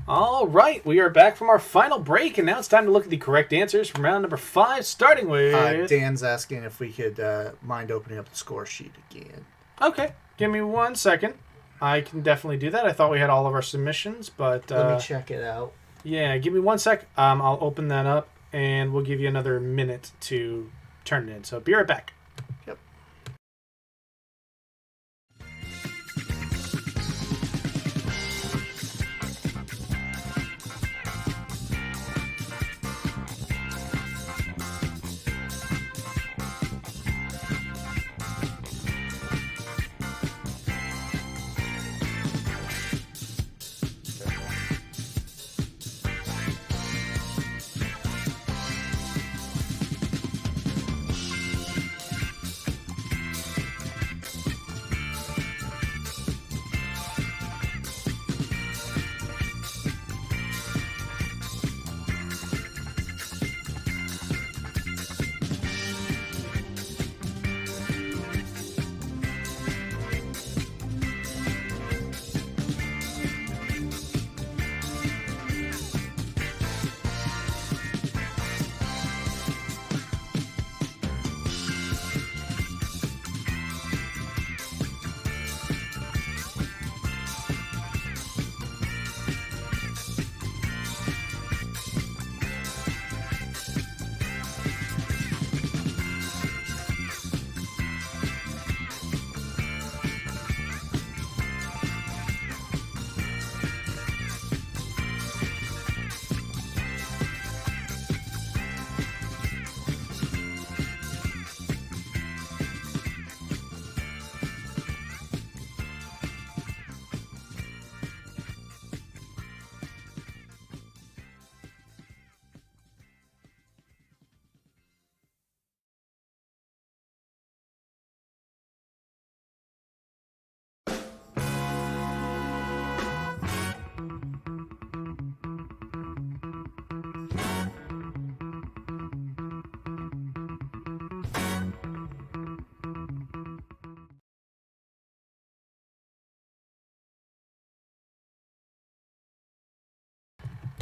All right, we are back from our final break, and now it's time to look at the correct answers from round number 5, starting with... Dan's asking if we could mind opening up the score sheet again. Okay, give me 1 second. I can definitely do that. I thought we had all of our submissions, but... Let me check it out. Yeah, give me 1 sec. I'll open that up, and we'll give you another minute to turn it in. So be right back. Yep.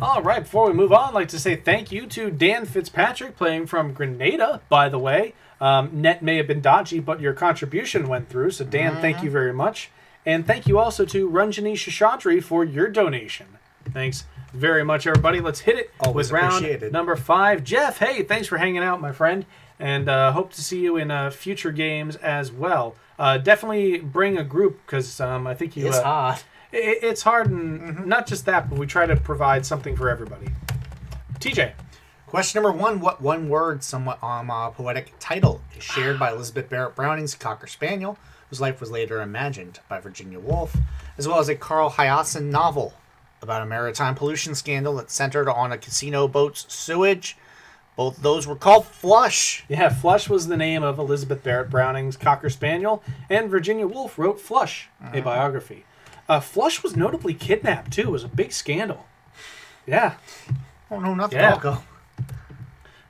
All right, before we move on, I'd like to say thank you to Dan Fitzpatrick, playing from Grenada, by the way. Net may have been dodgy, but your contribution went through, so Dan, thank you very much. And thank you also to Ranjani Shashadri for your donation. Thanks very much, everybody. Let's hit it Always with round appreciated. number 5. Jeff, hey, thanks for hanging out, my friend, and hope to see you in future games as well. Definitely bring a group, because I think you... It's hard. It's hard, and not just that, but we try to provide something for everybody. TJ. Question number 1. What one-word, somewhat poetic title is shared by Elizabeth Barrett Browning's Cocker Spaniel, whose life was later imagined by Virginia Woolf, as well as a Carl Hyacin novel about a maritime pollution scandal that centered on a casino boat's sewage? Both those were called Flush. Yeah, Flush was the name of Elizabeth Barrett Browning's Cocker Spaniel, and Virginia Woolf wrote Flush, a biography. Flush was notably kidnapped, too. It was a big scandal. Yeah. Oh, no, not the Yeah. doggo.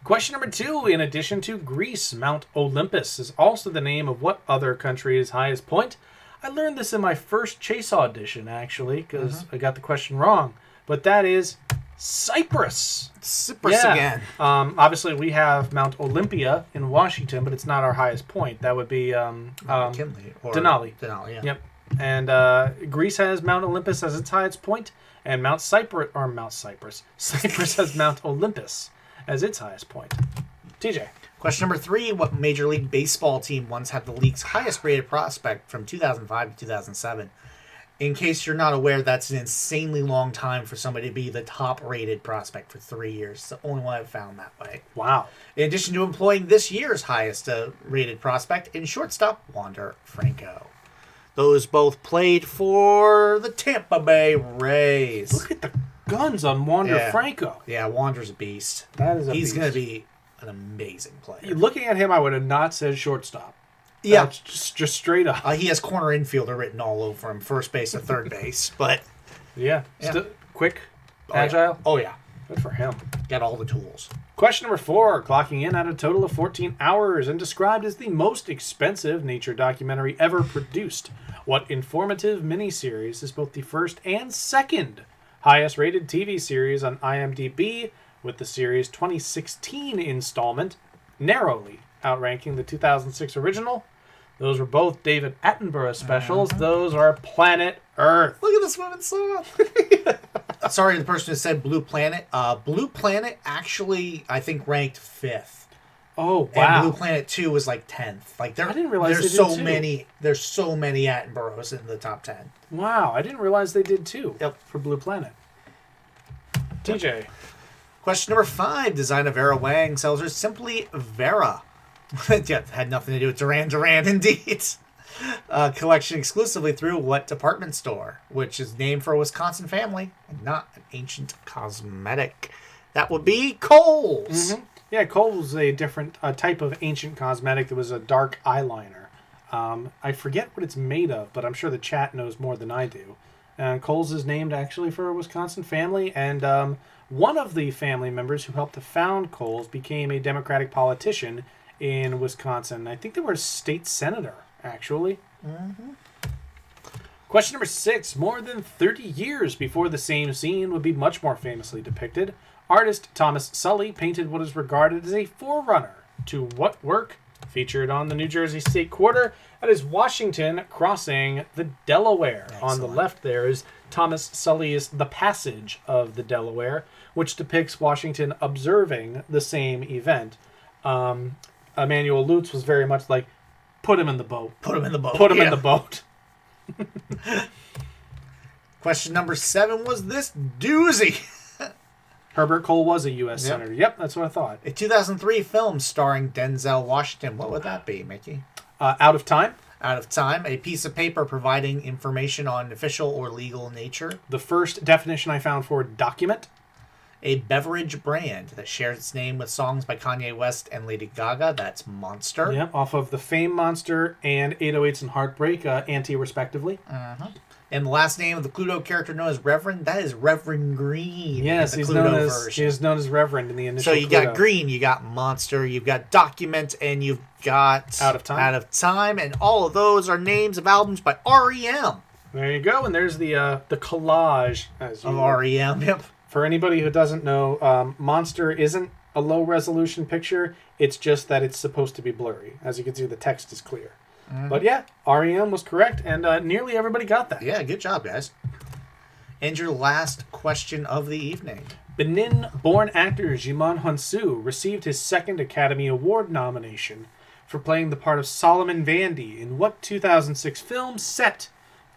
Question number 2. In addition to Greece, Mount Olympus is also the name of what other country's highest point? I learned this in my first Chase audition, actually, because I got the question wrong. But that is Cyprus. Cyprus again. Obviously, we have Mount Olympia in Washington, but it's not our highest point. That would be McKinley. Or Denali. Denali, yeah. Yep. And Greece has Mount Olympus as its highest point, and Cyprus has Mount Olympus as its highest point. TJ. Question number 3. What Major League Baseball team once had the league's highest rated prospect from 2005 to 2007? In case you're not aware, that's an insanely long time for somebody to be the top rated prospect for 3 years. It's the only one I've found that way. Wow. In addition to employing this year's highest rated prospect in shortstop, Wander Franco. Those both played for the Tampa Bay Rays. Look at the guns on Wander Franco. Yeah, Wander's a beast. That is a He's beast. going to be an amazing player. Looking at him, I would have not said shortstop. Yeah. That's just straight up. He has corner infielder written all over him, first base and third base. But Yeah. Yeah. Quick, Oh, yeah. agile. Oh, yeah. Good for him. Got all the tools. Question number 4, clocking in at a total of 14 hours and described as the most expensive nature documentary ever produced. What informative miniseries is both the first and second Highest rated TV series on IMDb, with the series' 2016 installment narrowly outranking the 2006 original. Those were both David Attenborough specials. Those are Planet Earth. Look at this woman song. Sorry to the person who said Blue Planet. Blue Planet actually, I think, ranked 5th. Oh, wow. And Blue Planet 2 was like 10th. Like I didn't realize there's they so did too. many. There's so many Attenboroughs in the top 10. Wow, I didn't realize they did too. Yep. For Blue Planet. TJ. Question number 5. Designer Vera Wang sells her Simply Vera. Yeah, had nothing to do with Duran Duran, indeed. Collection exclusively through what department store? Which is named for a Wisconsin family and not an ancient cosmetic. That would be Kohl's. Mm-hmm. Yeah, Kohl's was a different type of ancient cosmetic that was a dark eyeliner. I forget what it's made of, but I'm sure the chat knows more than I do. Kohl's is named actually for a Wisconsin family, and one of the family members who helped to found Kohl's became a Democratic politician in Wisconsin. I think they were a state senator, actually. Mm-hmm. Question number 6. More than 30 years before the same scene would be much more famously depicted, artist Thomas Sully painted what is regarded as a forerunner to what work featured on the New Jersey State Quarter. That is Washington crossing the Delaware. Excellent. On the left there is Thomas Sully's The Passage of the Delaware, which depicts Washington observing the same event. Emmanuel Lutz was very much like, put him in the boat. Put him in the boat. Put him in the boat. Question number 7 was this doozy. Herbert Cole was a U.S. Senator. Yep, that's what I thought. A 2003 film starring Denzel Washington. What would that be, Mickey? Out of Time. Out of Time. A piece of paper providing information on official or legal nature. The first definition I found for document. A beverage brand that shares its name with songs by Kanye West and Lady Gaga. That's Monster. Yep, off of the Fame Monster and 808s and Heartbreak, respectively. Uh-huh. And the last name of the Cluedo character known as Reverend, that is Reverend Green. Yes, in the he's Cluedo known as Reverend in the initial So you Cluedo. got Green, you got Monster, you've got Document, and you've got Out of Time. Out of Time, and all of those are names of albums by R.E.M. There you go, and there's the collage as you Of R.E.M. Yep. For anybody who doesn't know, Monster isn't a low-resolution picture. It's just that it's supposed to be blurry. As you can see, the text is clear. Mm-hmm. But yeah, REM was correct, and nearly everybody got that. Yeah, good job, guys. And your last question of the evening. Benin-born actor Jimon Hounsou received his second Academy Award nomination for playing the part of Solomon Vandy in what 2006 film set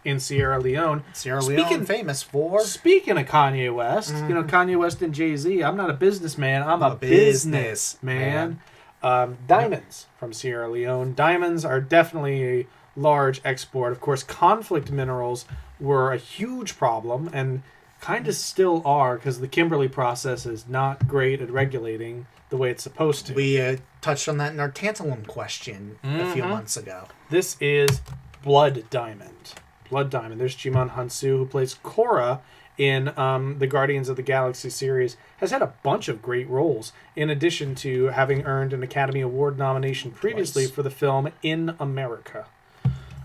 in Sierra Leone? Sierra Leone, famous for... Speaking of Kanye West, you know, Kanye West and Jay-Z, I'm not a businessman, I'm a businessman. Diamonds from Sierra Leone. Diamonds are definitely a large export. Of course, conflict minerals were a huge problem and kind of still are because the Kimberley process is not great at regulating the way it's supposed to. We touched on that in our tantalum question a few months ago. This is Blood Diamond. Blood Diamond. There's Jimon Hounsou, who plays Korra in the Guardians of the Galaxy series, has had a bunch of great roles, in addition to having earned an Academy Award nomination previously for the film In America.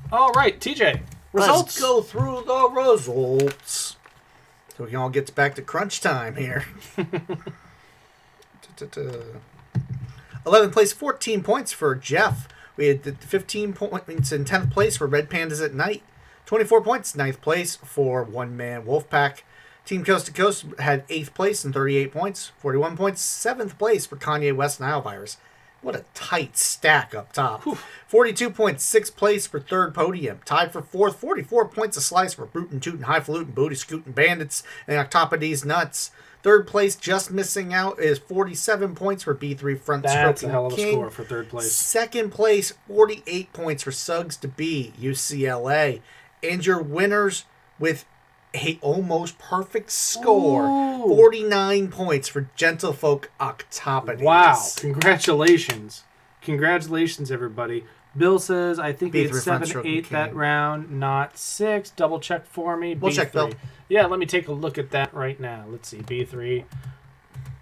All right, TJ, results. Let's go through the results. So we can all get back to crunch time here. 11th place, 14 points for Jeff. We had the 15 points in 10th place for Red Pandas at Night. 24 points, 9th place for One Man Wolfpack. Team Coast to Coast had 8th place and 38 points. 41 points, 7th place for Kanye West Nile Virus. What a tight stack up top. Whew. 42 points, 6th place for Third Podium. Tied for 4th, 44 points a slice for Rootin' Tootin' Highfalutin' Booty Scootin' Bandits and Octopodes Nuts. Third place, just missing out, is 47 points for B3 Front Stroking That's a hell of a King. score for third place. Second place, 48 points for Suggs to B, UCLA. And your winners with a almost perfect score, 49 points for Gentlefolk Octopodes. Wow, congratulations. Congratulations, everybody. Bill says, I think we had 7, 8 that round, not 6. Double check for me. We'll check, Bill. Yeah, let me take a look at that right now. Let's see. B3.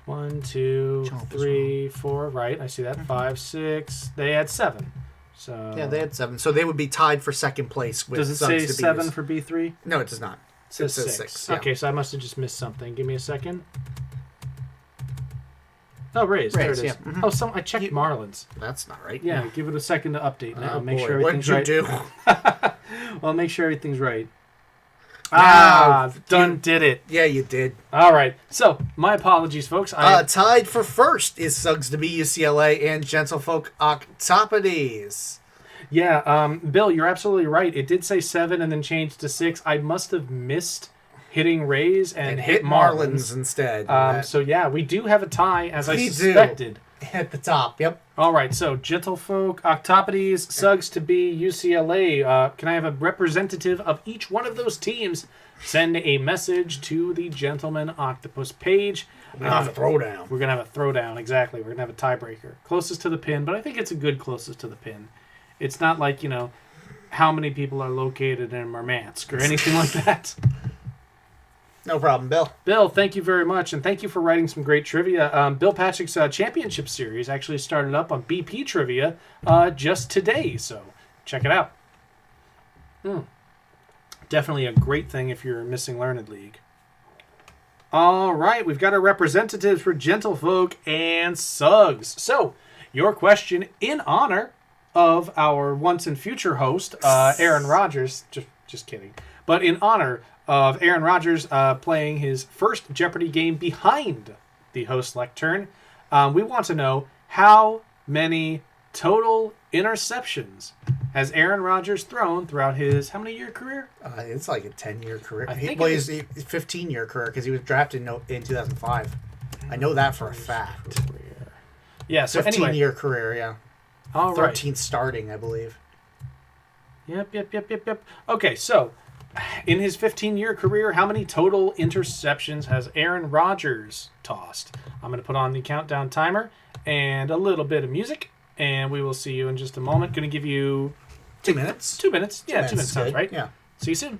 1, 2, 3, 4. Right, I see that. 5, 6. They had 7. So yeah, they had 7. So they would be tied for second place with Does it Suggs say to 7 B's. for B3? No, it does not. says says 6. 6, yeah. Okay, so I must have just missed something. Give me a second. Oh, Rays. There it is. Yeah. Mm-hmm. Oh, I checked Marlins. That's not right. Yeah, give it a second to update now. Oh, Make boy. sure What everything's did you right. do? Well, make sure everything's right. Wow, Did it. Yeah, you did. All right. So, my apologies, folks. Tied for first is Suggs to be UCLA and Gentlefolk Octopodes. Yeah, Bill, you're absolutely right. It did say 7 and then changed to 6. I must have missed hitting Rays and hit Marlins instead. So, yeah, we do have a tie, as I We do. suspected. At the top, yep. All right, so Gentlefolk, Octopodes, Suggs to be UCLA. Can I have a representative of each one of those teams send a message to the Gentleman Octopus page? We're going to have a throwdown. We're going to have a throwdown, exactly. We're going to have a tiebreaker. Closest to the pin, but I think it's a good closest to the pin. It's not like, how many people are located in Murmansk or anything like that. No problem, Bill. Bill, thank you very much, and thank you for writing some great trivia. Bill Patrick's championship series actually started up on BP Trivia just today, so check it out. Definitely a great thing if you're missing Learned League. All right, we've got our representatives for Gentlefolk and Suggs. So, your question in honor of our once and future host, Aaron Rodgers. Just kidding. But in honor of Aaron Rodgers playing his first Jeopardy game behind the host lectern, we want to know how many total interceptions has Aaron Rodgers thrown throughout his how many year career? It's like a 10-year career. I think He's a 15-year career because he was drafted in 2005. I know that for a fact. Yeah, so 15-year career, yeah. All right. 13th starting, I believe. Yep. Okay, so in his 15-year career, how many total interceptions has Aaron Rodgers tossed? I'm going to put on the countdown timer and a little bit of music, and we will see you in just a moment. Going to give you 2 minutes. 2 minutes. Yeah, 2 minutes sounds good. right. Yeah. See you soon.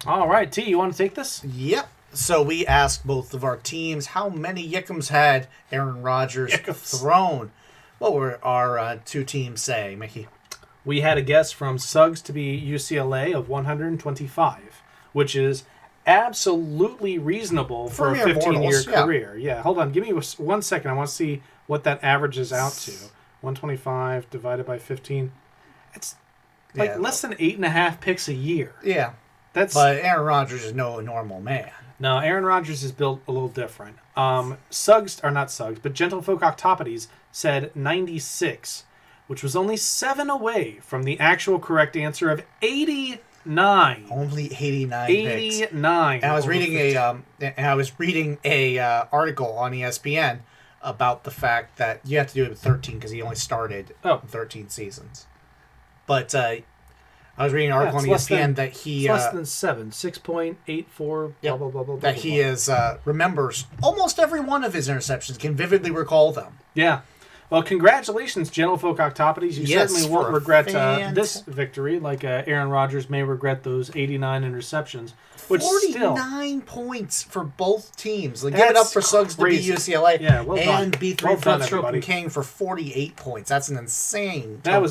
All right, T, you want to take this? Yep. So we asked both of our teams how many Yickums had Aaron Rodgers Yickums. thrown. What were our two teams saying, Mickey? We had a guess from Suggs to be UCLA of 125, which is absolutely reasonable for a mere 15-year mortals, yeah. career. Yeah, hold on. Give me 1 second. I want to see what that averages out to. 125 divided by 15. It's like less than 8.5 picks a year. Yeah. But Aaron Rodgers is no normal man. No, Aaron Rodgers is built a little different. Suggs, or not Suggs, but Gentlefolk Octopodes said 96, which was only 7 away from the actual correct answer of 89. Only 89 picks. 89. And I was reading a article on ESPN about the fact that you have to do it with 13 because he only started 13 seasons. But I was reading an article on ESPN that he... less than 7. 6.84, blah, blah, blah, blah, that he is remembers almost every one of his interceptions, can vividly recall them. Yeah. Well, congratulations, Gentlefolk Octopodes. You certainly won't regret this victory, like Aaron Rodgers may regret those 89 interceptions. Which 49 points for both teams. Like, give it up for Suggs to beat UCLA and B3 Frontstroke and King for 48 points. That's an insane total.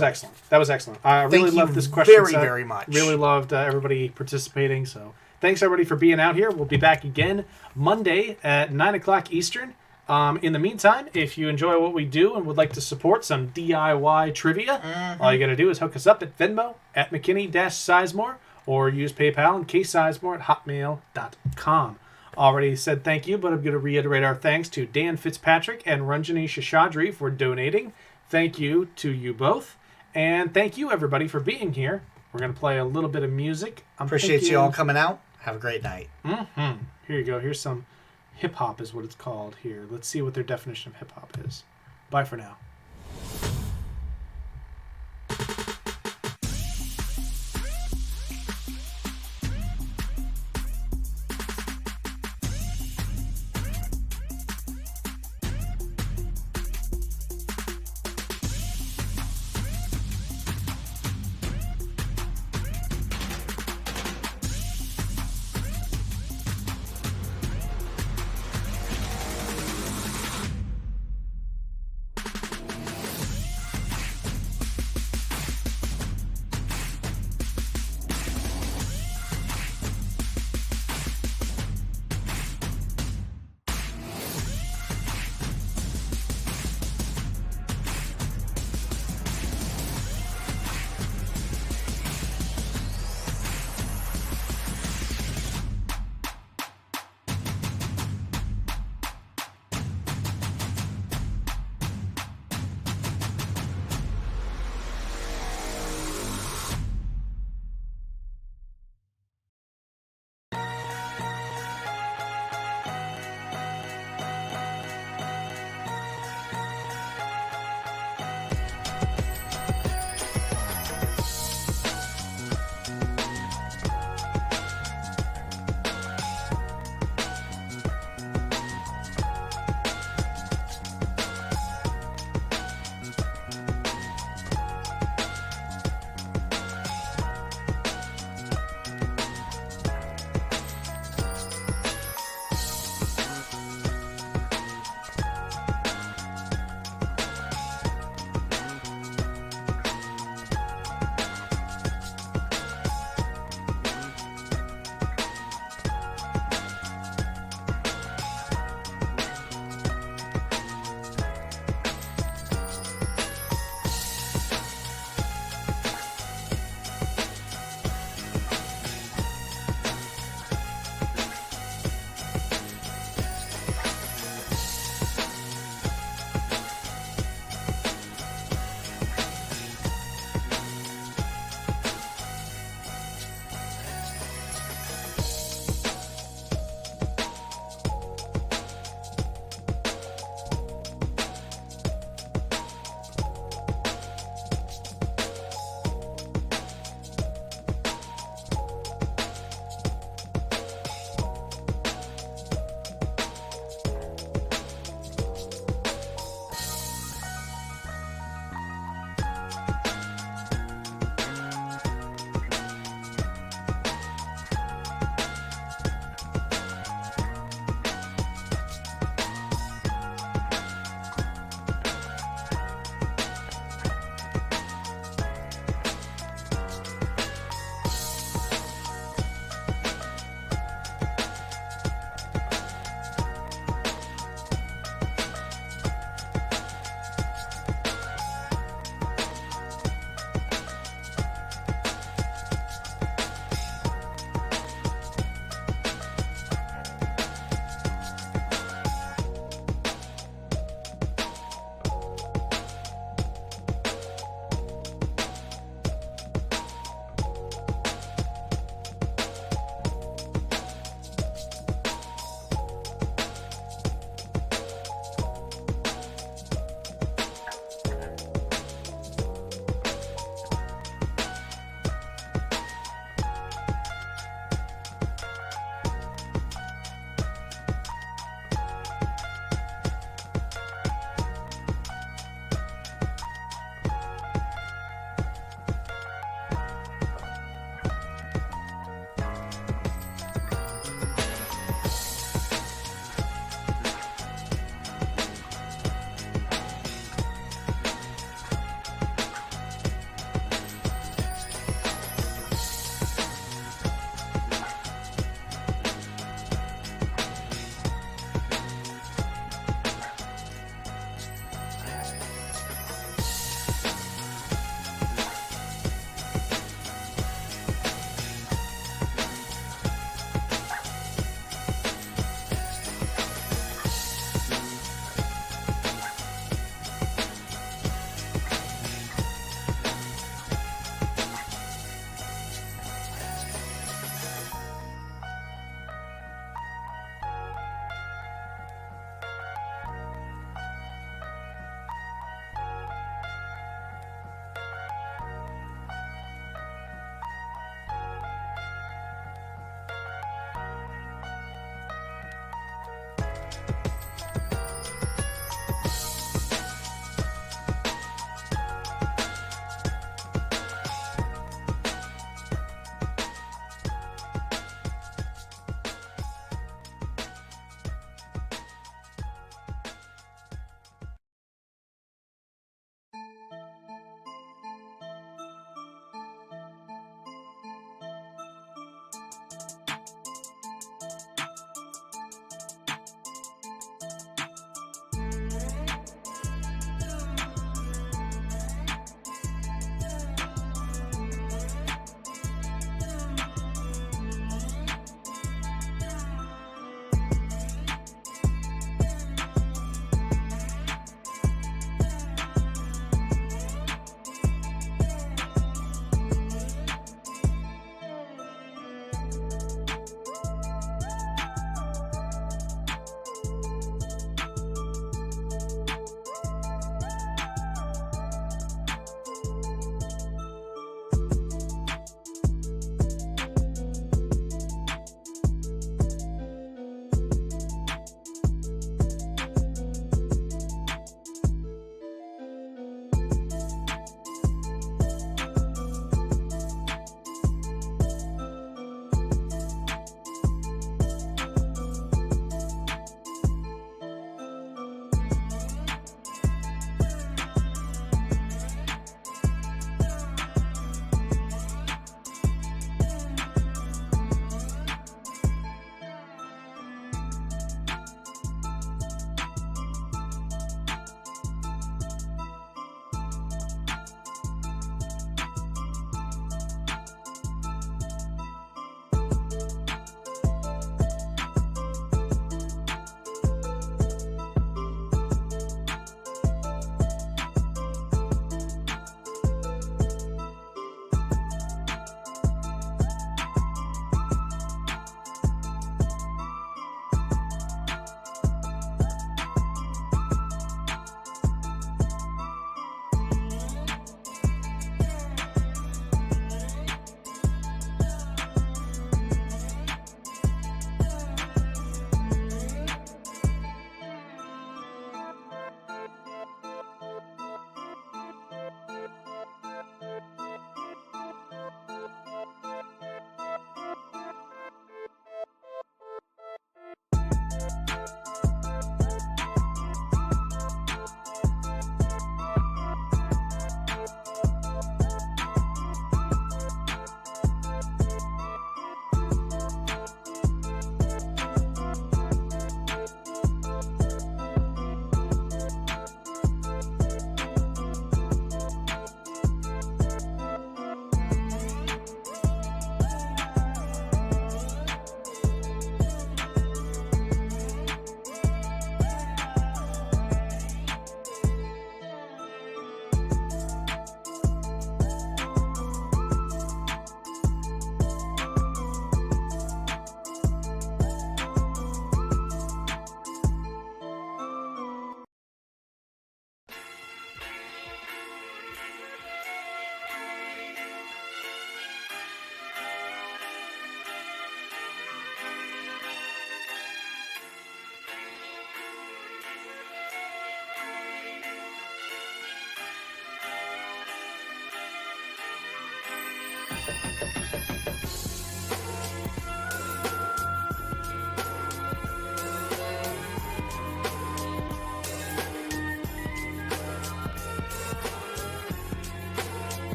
That was excellent. I really loved this question very, set. very much. Really loved everybody participating. So thanks, everybody, for being out here. We'll be back again Monday at 9 o'clock Eastern. In the meantime, if you enjoy what we do and would like to support some DIY trivia, all you got to do is hook us up at Venmo, at McKinney-Sizemore, or use PayPal and ksizemore@hotmail.com. Already said thank you, but I'm going to reiterate our thanks to Dan Fitzpatrick and Ranjani Shashadri for donating. Thank you to you both. And thank you, everybody, for being here. We're going to play a little bit of music. Appreciate you all coming out. Have a great night. Here you go. Here's some hip-hop is what it's called here. Let's see what their definition of hip-hop is. Bye for now.